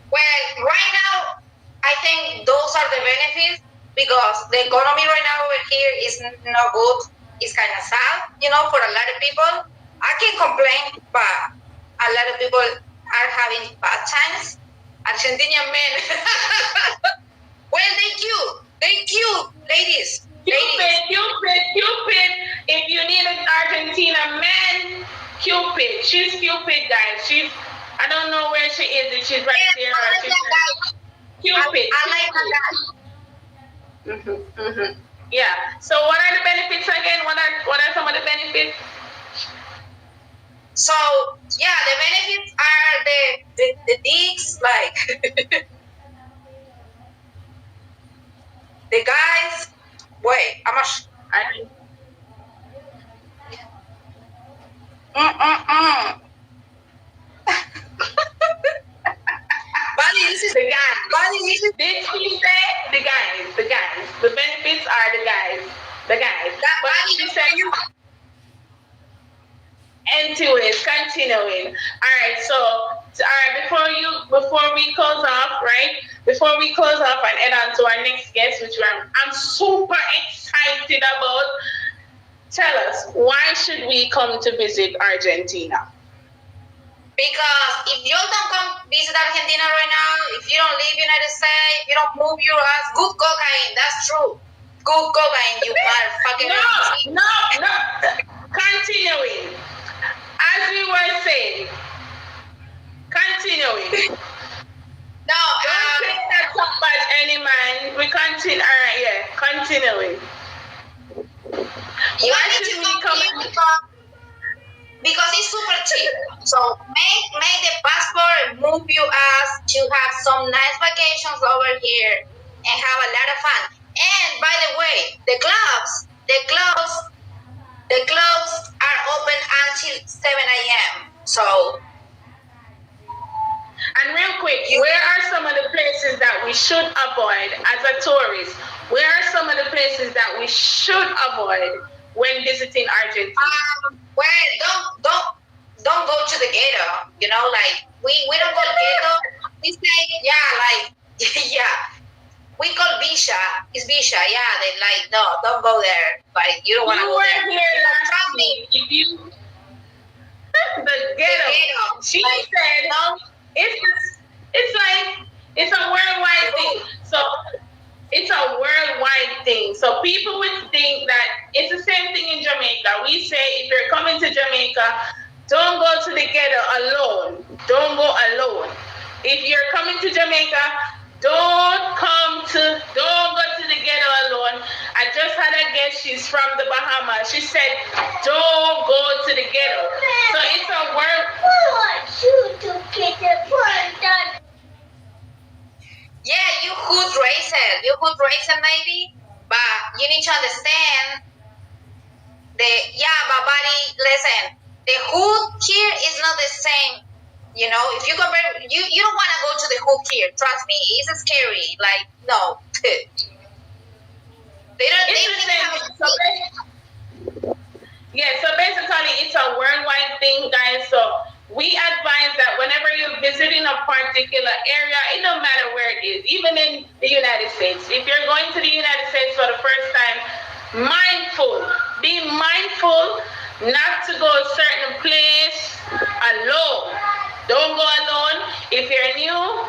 Well, right now, I think those are the benefits, because the economy right now over here is not good. It's kind of sad, for a lot of people. I can complain, but a lot of people are having bad times. Argentinian men. Well, they cute, ladies.
Cupid. If you need She's Cupid, guys. I don't know where she is. If she's right there or she's Cupid.
I like that.
Yeah. So what are the benefits again? What are some of the benefits?
So yeah, the benefits are the dicks, like the guys. Wait, This is
the guys.
this is
Did she say the guys? The guys. The benefits are the guys. The guys. But she said anyways, continuing. All right, so before we close off, right? Before we close off and head on to our next guest, which I'm super excited about. Tell us, why should we come to visit Argentina?
because if you don't come visit Argentina right now, if you don't leave United States, if you don't move your ass, good cocaine. That's true. Good cocaine, you motherfucking.
No. Continuing. As we were saying, continuing.
No,
Don't say that so much, any man. We continue. All right, yeah. Continuing. Why should we come?
Because it's super cheap. So make the passport and move your ass to have some nice vacations over here and have a lot of fun. And by the way, the clubs are open until 7 a.m. So.
And real quick, where are some of the places that we should avoid as a tourist? Where are some of the places that we should avoid when visiting Argentina?
Well, don't go to the ghetto. You know, like we don't call ghetto. We say we call Bisha. It's Bisha. Yeah, they like no, don't go there. Like you don't want to go there.
You were here last week. If you the ghetto. She said no. It's like it's a worldwide thing. So it's a worldwide thing. So people would think that it's the same thing in Jamaica. We say if you're coming to Jamaica, don't go to the ghetto alone. Don't go alone. If you're coming to Jamaica, don't go to the ghetto alone. I just had a guest, she's from the Bahamas. She said, don't go to the ghetto. So it's a word.
Yeah, you could raise it maybe, but you need to understand but buddy, listen, the hood here is not the same. You know, if you compare, you don't want to go to the hood here. Trust me, it's scary. Like, no.
So basically, it's a worldwide thing, guys. So we advise that whenever you're visiting a particular area, it don't matter where it is, even in the United States. If you're going to the United States for the first time, be mindful not to go a certain place alone. Don't go alone. If you're new,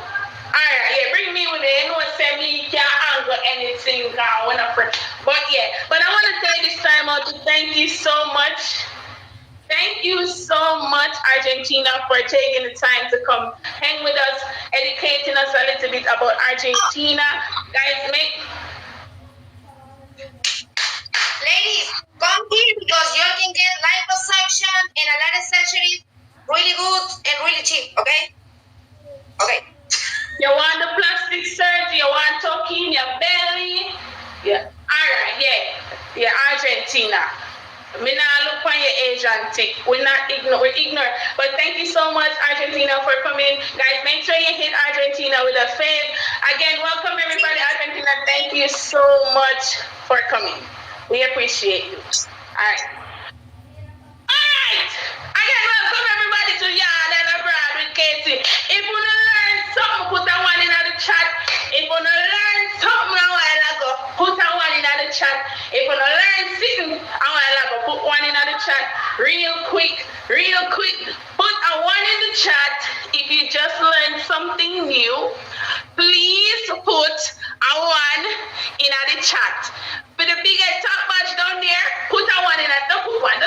bring me with it. You know, say me can't handle anything. But I want to take this time out to thank you so much. Thank you so much, Argentina, for taking the time to come hang with us, educating us a little bit about Argentina. Guys,
ladies, come here because you can get liposuction and a lot of surgeries really good and really cheap, okay? Okay.
You want the plastic surgery, you want tuck in your belly. Yeah. All right, yeah, Argentina. Me not look on your Asian tick. We're ignorant. But thank you so much, Argentina, for coming. Guys, make sure you hit Argentina with a fave. Again, welcome everybody, Argentina. Thank you so much for coming. We appreciate you. All right. Again, welcome everybody to Yaad and Abroad with Kaysweet. If you learn something, put a one in the chat. If you learn something a while ago, put a one in the chat. If you learn something a while ago, put one in the chat. Real quick. Put a one in the chat. If you just learned something new, please put a one in the chat. For the biggest top match down there, put a one in it. Don't put one.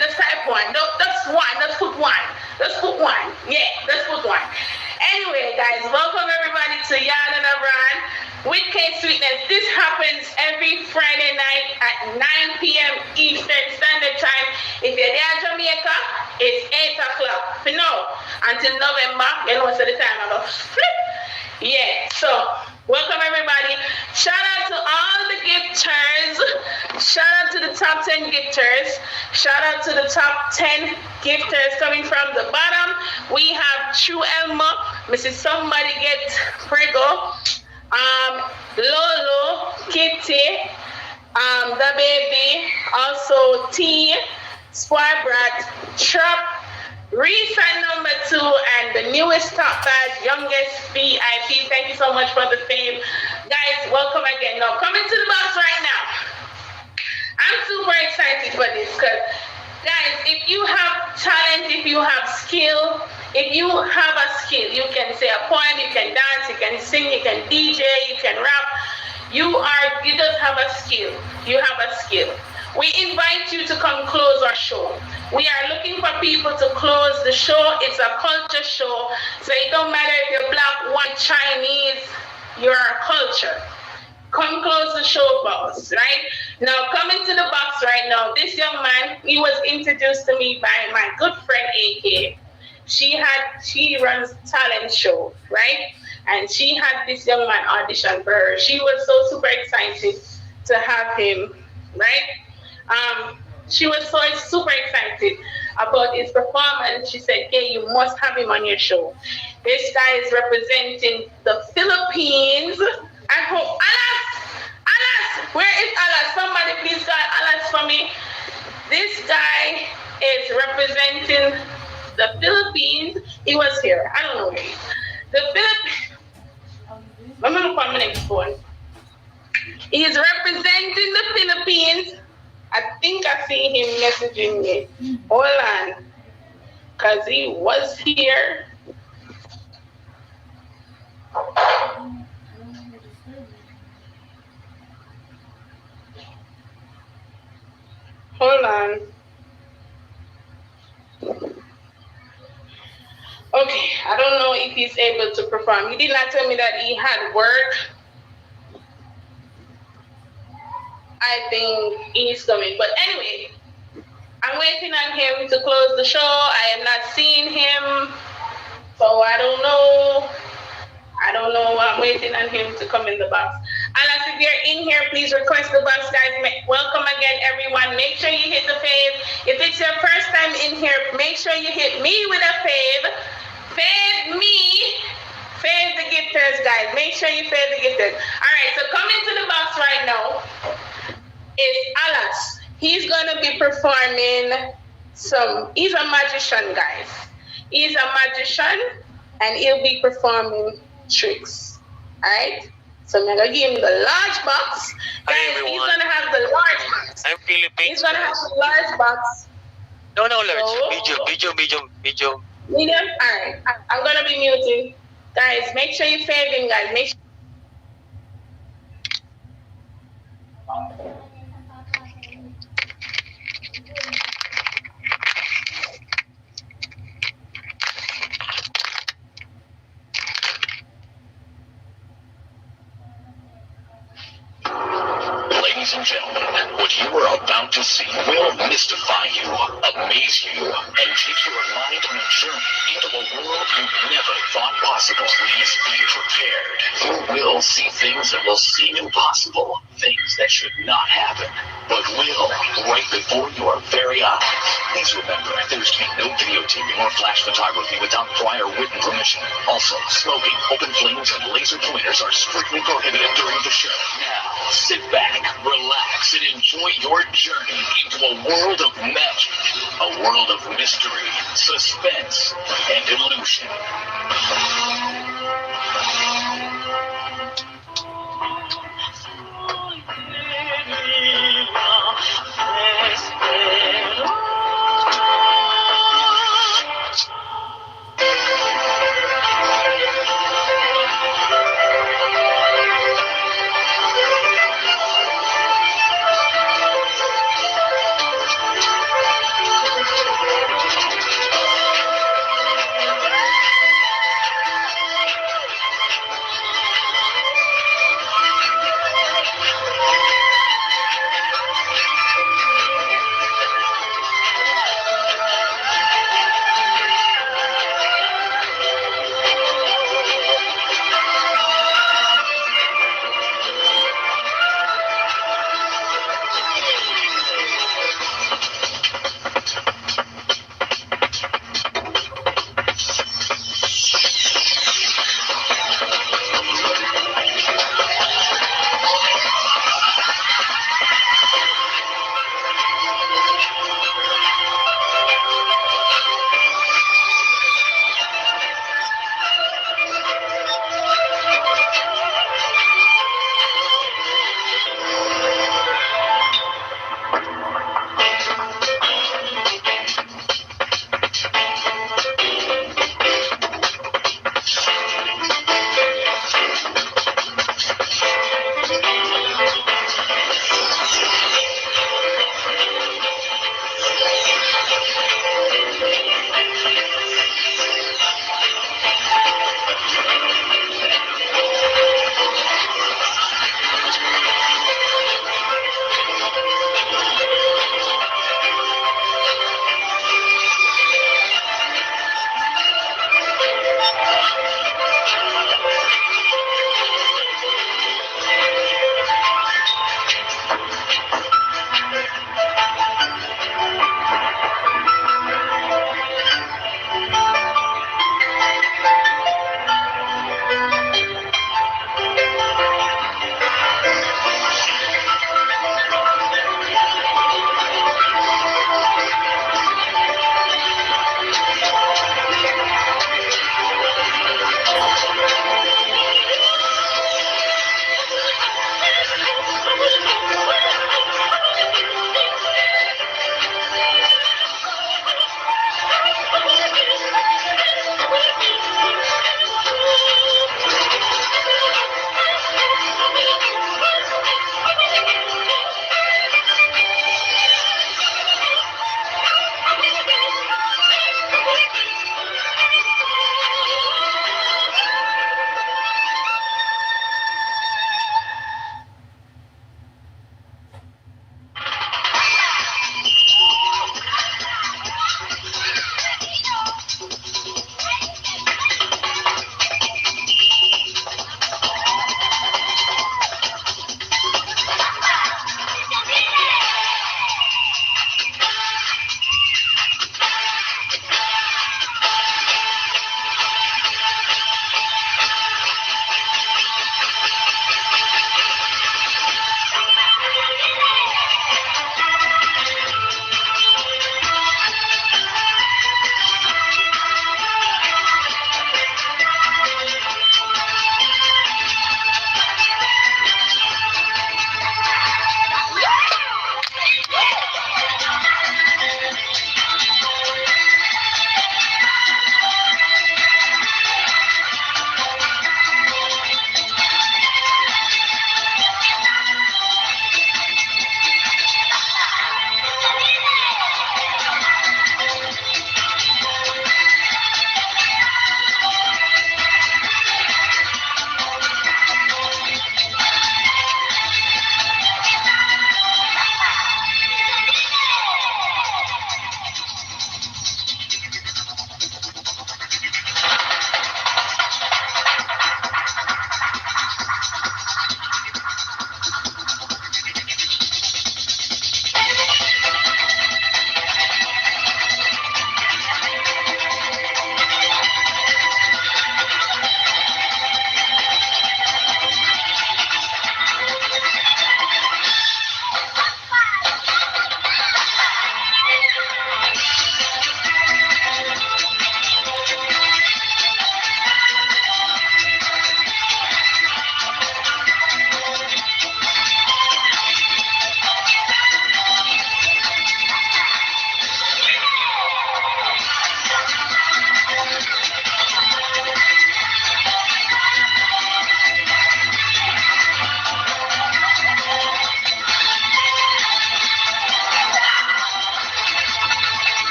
Just type one. Just one. Just put one. Let's put one. Yeah, let's put one. Anyway, guys, welcome everybody to Yaad and Abraham with Kaysweetness. This happens every Friday night at 9 p.m. Eastern Standard Time. If you're there in Jamaica, it's 8 o'clock. For now, until November, you know what's the time I go flip. Yeah, so welcome everybody. Shout out to all the gifters. Shout out to the top 10 gifters. Shout out to the top 10 gifters coming from the bottom. We have True Elma, Mrs. Somebody Get Prego, Lolo, Kitty, the baby, also T, Squad Brat, Trap, Resign number 2, and the newest top badge, youngest VIP. Thank you so much for the fame. Guys, welcome again. Now, coming to the box right now. I'm super excited for this because, guys, if you have talent, if you have skill, if you have a skill, you can say a poem, you can dance, you can sing, you can DJ, you can rap. You just have a skill. You have a skill. We invite you to come close our show. We are looking for people to close the show. It's a culture show. So it don't matter if you're black, white, Chinese, you're a culture. Come close the show for us, right? Now, coming to the box right now, this young man, he was introduced to me by my good friend, AK. She runs talent show, right? And she had this young man audition for her. She was so super excited to have him, right? She was so super excited about his performance. She said, "Hey, you must have him on your show." This guy is representing the Philippines. I hope, Alas, where is Alas? Somebody please call Alas for me. This guy is representing the Philippines. He was here. I don't know where he is. The Philippines. I'm going to call my next phone. He is representing the Philippines. I think I see him messaging me. Hold on. Because he was here. Hold on. Okay, I don't know if he's able to perform. He did not tell me that he had work. I think he's coming. But anyway, I'm waiting on him to close the show. I am not seeing him. So I don't know. I'm waiting on him to come in the box. Alas, if you're in here, please request the box, guys. Welcome again, everyone. Make sure you hit the fave. If it's your first time in here, make sure you hit me with a fave. Fave me. Fave the gifters, guys. Make sure you fave the gifters. All right, so coming to the box right now is Alas. He's going to be performing he's a magician, guys. He's a magician, and he'll be performing tricks. All right? So I'm going to give him the large box. Guys, he's going to have the large box.
I'm Philippines.
He's going to have the large box.
No, large. Medium.
Medium? All right. I'm going to be muting. Guys, make sure you fave him, guys. Make sure.
Ladies and gentlemen, what you are about to see will mystify you, amaze you, and take your mind on a journey into a world you never thought possible. Please be prepared. You will see things that will seem impossible, things that should not happen, but will right before your very eyes. Please remember, there's to be no videotaping or flash photography without prior written permission. Also, smoking, open flames, and laser pointers are strictly prohibited during the show. Now, sit back, relax, and enjoy your journey into a world of magic, a world of mystery, suspense, and illusion.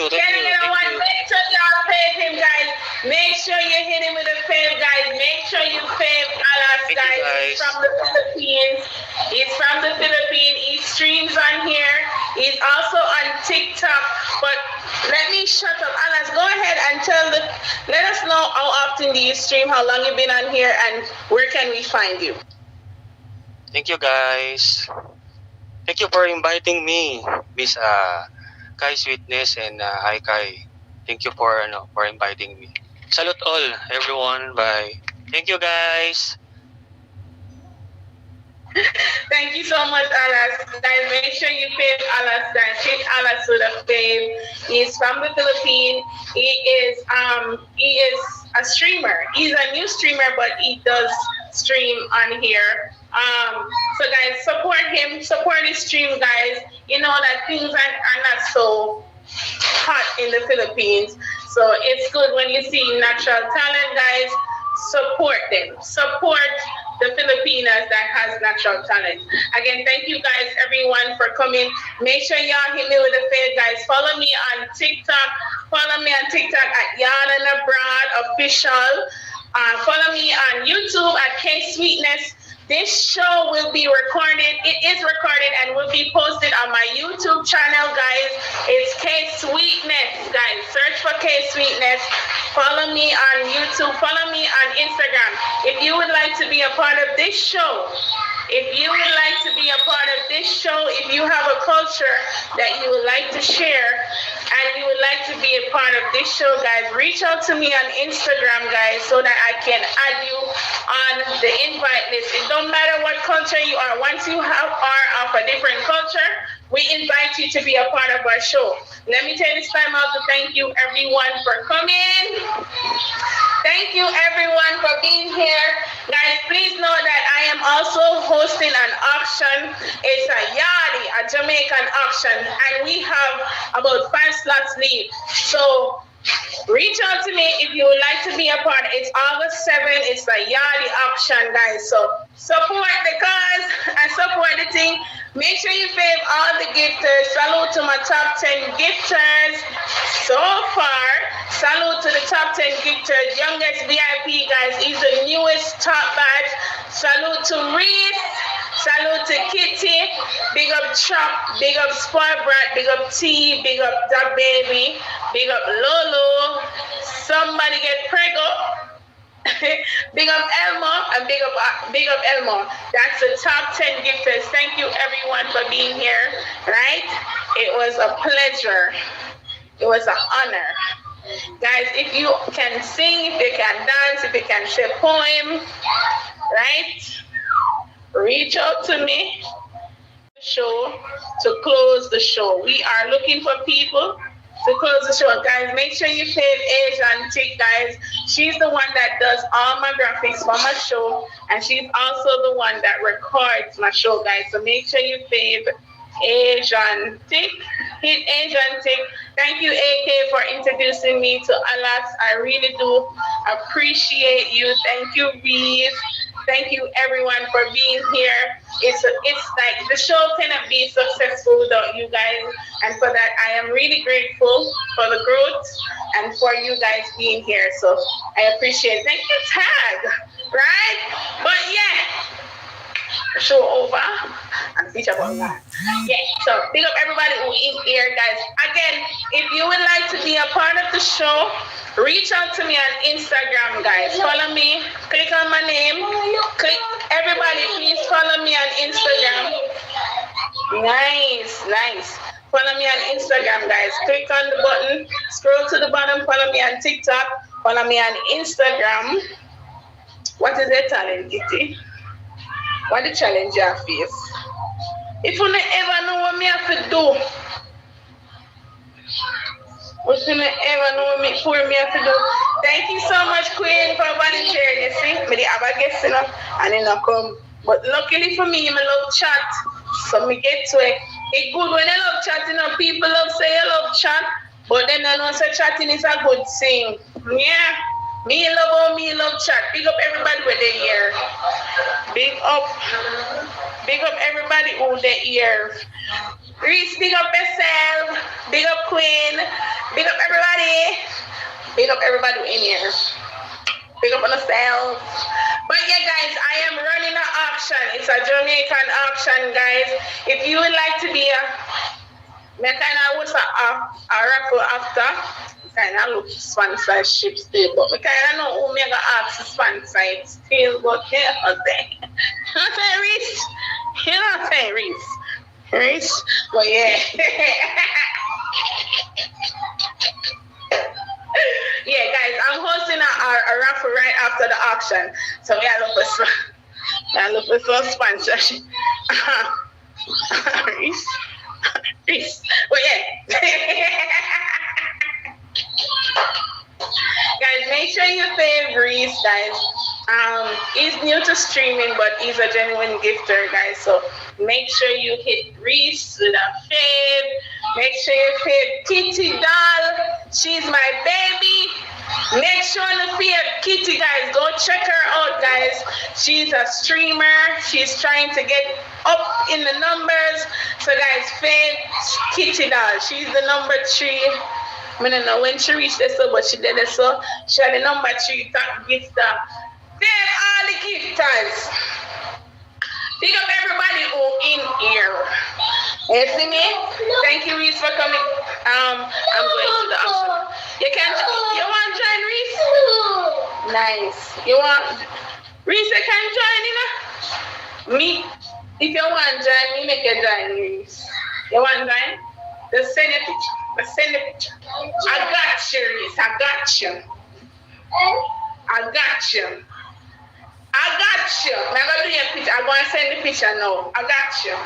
you.
Make sure y'all fave him, guys. Make sure you hit him with a fave, guys. Make sure you fave Alas, guys. He's from the Philippines. He's from the Philippines. He streams on here. He's also on TikTok. But let me shut up. Alas, go ahead and let us know how often do you stream, how long you've been on here, and where can we find you?
Thank you, guys. Thank you for inviting me, Miss Kaysweetness and Hi Kai. Thank you for inviting me. Salute all, everyone. Bye. Thank you, guys.
Thank you so much, Alas. Guys, make sure you fave Alas, guys. Hit Alas with a fave. He's from the Philippines. He is a streamer. He's a new streamer, but he does stream on here. So guys, support him, support his stream, guys. You know that things are not so hot in the Philippines. So it's good when you see natural talent, guys. Support them. Support the Filipinas that has natural talent. Again, thank you guys, everyone, for coming. Make sure y'all hit me with a fave, guys. Follow me on TikTok. Follow me on TikTok at Yaad and Abroad Official. Follow me on YouTube at Kaysweetness. This show will be recorded. It is recorded and will be posted on my YouTube channel, guys. It's Kaysweetness, guys. Search for Kaysweetness. Follow me on YouTube. Follow me on Instagram. If you would like to be a part of this show, if you have a culture that you would like to share and you would like to be a part of this show, guys, reach out to me on Instagram, guys, so that I can add you on the invite list. It don't matter what culture you are. Once you are of a different culture, we invite you to be a part of our show. Let me take this time out to thank you, everyone, for coming. Thank you, everyone, for being here. Guys, please know that I am also hosting an auction. It's a Yaad, a Jamaican auction, and we have about 5 slots left. So reach out to me if you would like to be a part. It's August 7th. It's the Yaad auction, guys. So support the cause and support the thing. Make sure you fave all the gifters. Salute to my top 10 gifters so far. Salute to the top 10 gifters. Youngest VIP, guys. He's the newest top batch. Salute to Reese. Salute to Kitty. Big up Chop. Big up Spoil Brat. Big up T. Big up Da Baby. Big up Lolo. Somebody get prego. Big up Elmo and big up Elmo. That's the top 10 gifters. Thank you, everyone, for being here. Right? It was a pleasure. It was an honor. Guys, if you can sing, if you can dance, if you can say poem, right? Reach out to me. Show to close the show. We are looking for people to close the show. Guys, make sure you fave Asian Chick, guys. She's the one that does all my graphics for my show, and she's also the one that records my show, guys. So make sure you fave Asian Chick. Hit Asian Chick. Thank you, AK, for introducing me to Alas. I really do appreciate you. Thank you, Reese. Thank you, everyone, for being here. It's like the show cannot be successful without you guys, and for that I am really grateful for the growth and for you guys being here. So I appreciate it. Thank you, Tag. Right? But yeah, show over and feature about that. Yeah. So big up everybody who is here, guys. Again, if you would like to be a part of the show, reach out to me on Instagram, guys. Follow me. Click on my name. Everybody, please follow me on Instagram. Nice. Follow me on Instagram, guys. Click on the button. Scroll to the bottom. Follow me on TikTok. Follow me on Instagram. What is the talent, Kitty? What the challenge you face? If you never know what me have to do, if you never know what me have to do. Thank you so much, Queen, for volunteering. You see, me have a guest, and then I come. But luckily for me, I love chat, so me get to it. It's good when I love chatting, people love say I love chat, but then I know say chatting is a good thing. Yeah. Me love chat. Big up everybody with their ear. Big up everybody who their ear. Reese, big up yourself. Big up Queen. Big up everybody. Big up everybody in here. Big up on yourselves. But yeah, guys, I am running an auction. It's a Jamaican auction, guys. If you would like to be me kind of was a raffle after. Kind of look sponsorship still, but me kind of know who me gonna ask to sponsor it still. But yeah, I'm saying Reese. You know what I'm saying, Reese? But yeah. Yeah, guys, I'm hosting a raffle right after the auction. So we are looking for sponsorship. Reese. But yeah. Guys, make sure you save Reese, guys. He's new to streaming, but he's a genuine gifter, guys. So make sure you hit Reese with a fave. Make sure you fave Kitty Doll. She's my baby. Make sure to fave Kitty, guys. Go check her out, guys. She's a streamer. She's trying to get up in the numbers. So, guys, fave Kitty Doll. She's the number 3. I don't know when she reached this, but she did it. So she had the number 3 top gifter. Fave all the gifters. Pick up everybody who in here. You see me? Thank you, Reese, for coming. I'm going to the auction. You want to join Reese? Nice. You want Reese? You can join, Me? If you want to join me, make you join Reese. You want to join? Just send a picture. I got you, Reese. I got you. I'm gonna do your picture. I'm gonna send the picture now. I got you.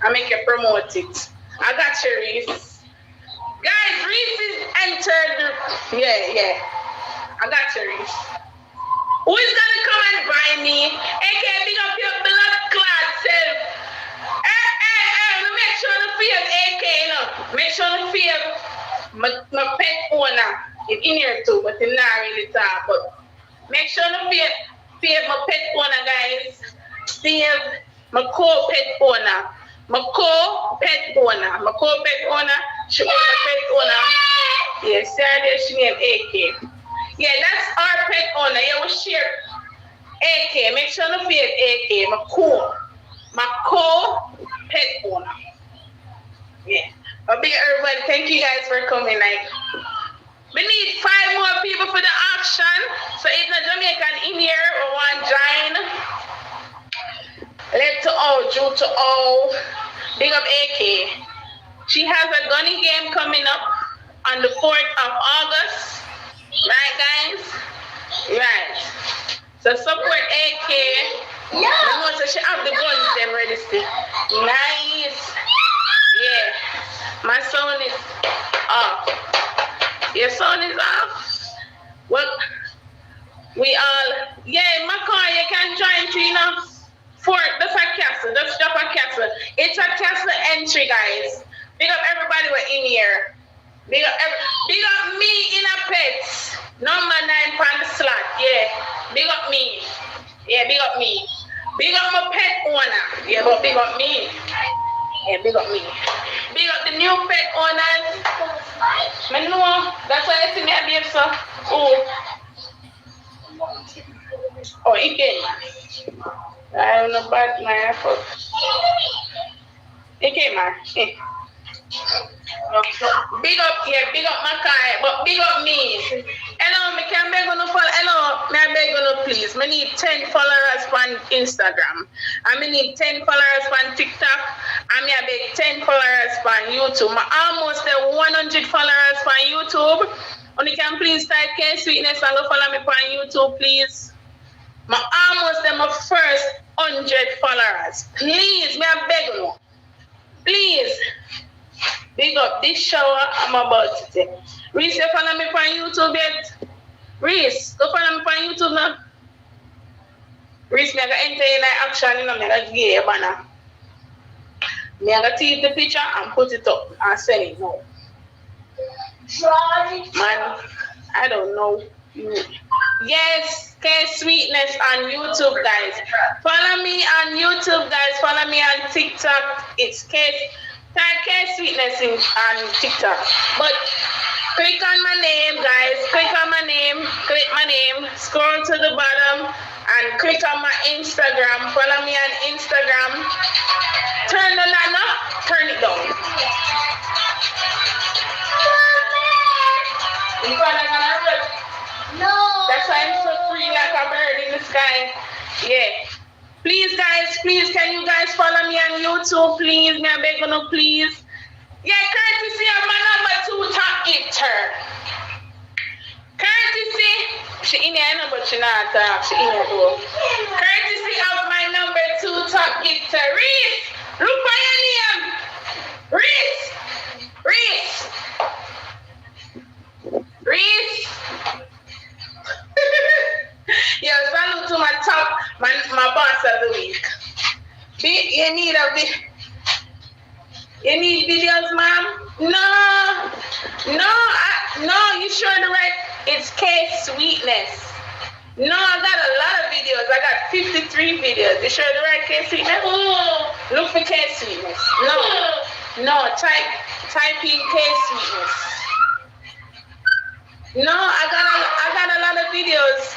I make you promote it. I got you, Reese. Guys, Reese is entered. Yeah. I got you, Reese. Who is gonna come and buy me? AK, big up your blood clot self. Make sure to feel AK, you know. Make sure to feel my pet owner. It's in here too, but it's not really talk. But make sure to feel my pet owner, guys. Feel my co-pet owner. My co-pet owner. She was my pet owner. Yeah, Saturday she named AK. Yeah, that's our pet owner. Yeah, we share AK. Make sure to feel AK. My co-pet owner. Yeah. A big everybody, thank you guys for coming. We need 5 more people for the auction. So if the Jamaican in here or want to join, let to all, Drew to all. Big up AK. She has a gunny game coming up on the 4th of August. Right, guys? Right. So support AK. Yeah. So she have the guns them ready still. Nice. Yeah. My son is off. Your son is off. Well, we all, Macaw, you can join to, that's a castle. That's just a castle. It's a castle entry, guys. Big up everybody we're in here. Big up me in a pets. Number 9 on the slot. Yeah. Big up me. Yeah, big up me. Big up my pet owner. Yeah, but big up me. Yeah, big up me. Big up the new pet owners. I know. That's why I see me a babe, so. Oh, he came. I don't know about my effort. He came, man. Big up Makai, but big up me. Hello, me can beg on follow. Hello, me I beg on please. Me need 10 followers on Instagram. I need 10 followers on TikTok. I me I beg 10 followers on YouTube. I almost 100 followers on YouTube. And you can please type Kaysweetness and go follow me on YouTube, please. My almost my first 100 followers. Please, me I beg you. Please. Big up this shower I'm about to take. Reese, you follow me on YouTube yet? Reese, go follow me on YouTube now. Reese, me I got enter in the action, I got give you a banner. Me I got take the picture and put it up and send it now. Man, I don't know you. Yes, Kaysweetness on YouTube, guys. Follow me on YouTube, guys. Follow me on TikTok. It's Type Kaysweetness on TikTok. But click on my name, guys. Click on my name. Click my name. Scroll to the bottom and click on my Instagram. Follow me on Instagram. Turn the light up. Turn it down. No. That's why I'm so free like a bird in the sky. Yeah. Please, guys, please, can you guys follow me on YouTube, please? Me, I beg you, please. Yeah, courtesy of my number 2 top gifter. Courtesy, she in here, but she not talk. She in here though. Courtesy of my number 2 top gifter, Reese. Look for your name, Reese. Reese. Reese. Yo, salute to my boss of the week. You need videos, ma'am? No, you sure the right, it's Kaysweetness. No, I got a lot of videos. I got 53 videos. You sure the right Kaysweetness? Look for Kaysweetness. No, type in Kaysweetness. No, I got a lot of videos.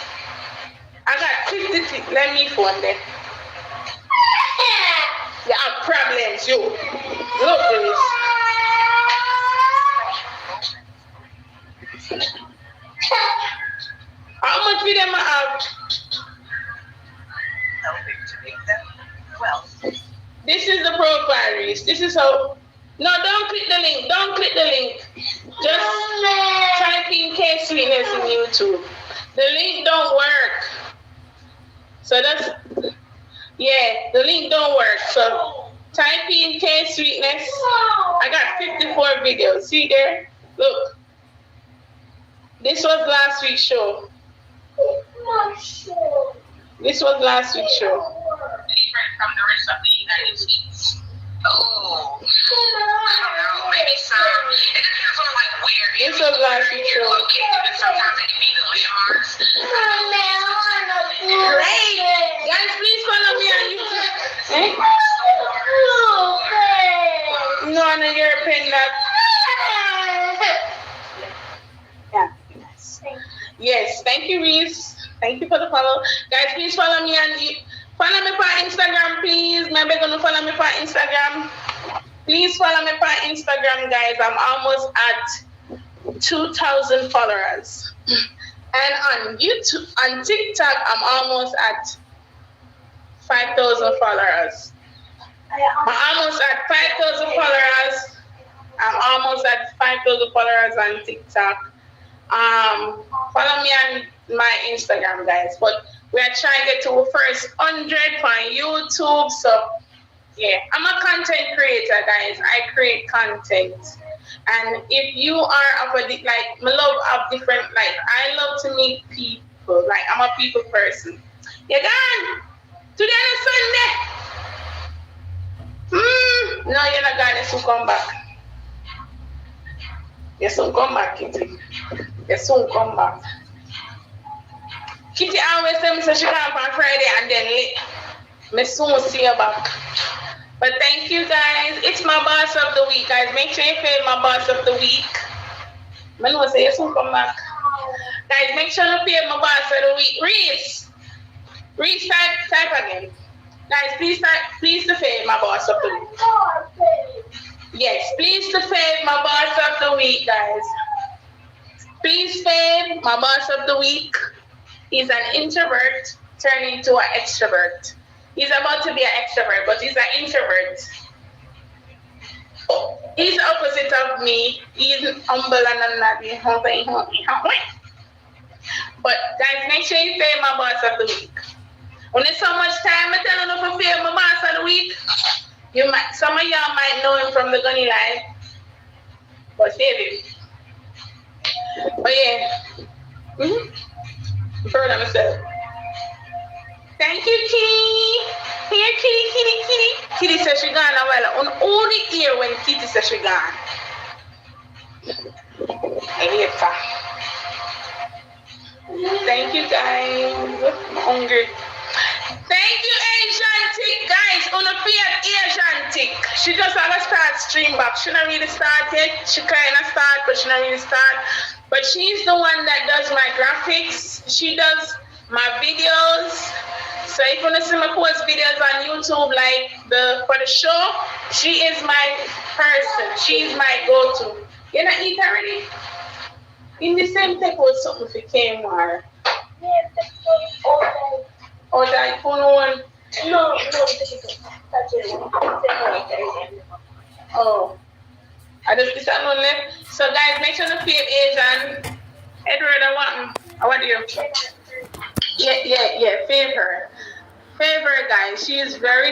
I got 53. Let me phone them. You have problems, you. Look at this. How much video I have? This is the profile, Reese. This is how. No, don't click the link. Don't click the link. Just type in Kaysweetness in YouTube. The link don't work. So that's, yeah, the link don't work. So type in Kaysweetness. I got 54 videos. See there? Look. This was last week's show. This was last week's show.
Different from the rest of the United States. Oh, I don't know. Maybe some. It depends on like where.
This was last week's show.
Located, sometimes it can be the landmarks.
Great. Guys, please follow me on YouTube. No, no, you're a pen that. Yeah. Yes, thank you, Reese. Thank you for the follow. Guys, please follow me on follow me on Instagram, please. Maybe gonna follow me on Instagram. Please follow me on Instagram, guys. I'm almost at 2,000 followers. And on YouTube, on TikTok, I'm almost at 5,000 followers. I'm almost at 5,000 followers. I'm almost at 5,000 followers on TikTok. Follow me on my Instagram, guys. But we are trying to get to the first 100 on YouTube. So, yeah, I'm a content creator, guys. I create content. And if you are of a, like, I love of different, like, I love to meet people. Like, I'm a people person. You gone? Today is Sunday. No, you're not gone. You soon come back. You soon come back, Kitty. You soon come back. Kitty always tell me so she come on Friday and then late. Me soon see you back. But thank you, guys. It's my boss of the week, guys. Make sure you feel my boss of the week. I know say you soon come back. Guys, make sure you feel my boss of the week. Reese, type again. Guys, please to feel my boss of the week. Yes, please to fave my boss of the week, guys. Please fave my boss of the week. He's an introvert turning into an extrovert. He's about to be an extrovert, but he's an introvert. He's the opposite of me. He's humble and not. But guys, make sure you fave my boss of the week. When there's so much time, I tell you to fave my boss of the week. Some of y'all might know him from the Gunny Live, but save him. But yeah, I'm proud of myself. Thank you, Kitty. Here, Kitty. Kitty says she gone a while. On only ear when Kitty says she gone. I hate her. Thank you, guys. I'm hungry. Thank you, Asian Tick, guys. On a fear Asian Tick. She just had to start stream back. She not really start yet. She kind of start, but she not really start. But she's the one that does my graphics. She does my videos. So if you want to see me post videos on YouTube, like for the show, she is my person. She's my go-to. You not eat already? In the same type of something for 𝐀𝐥𝐚𝐬. Oh, that phone one? No, oh. I just did that one left. So guys, make sure to pay Asian. Edward, I want you. Yeah, favor. Favor, guys. She is very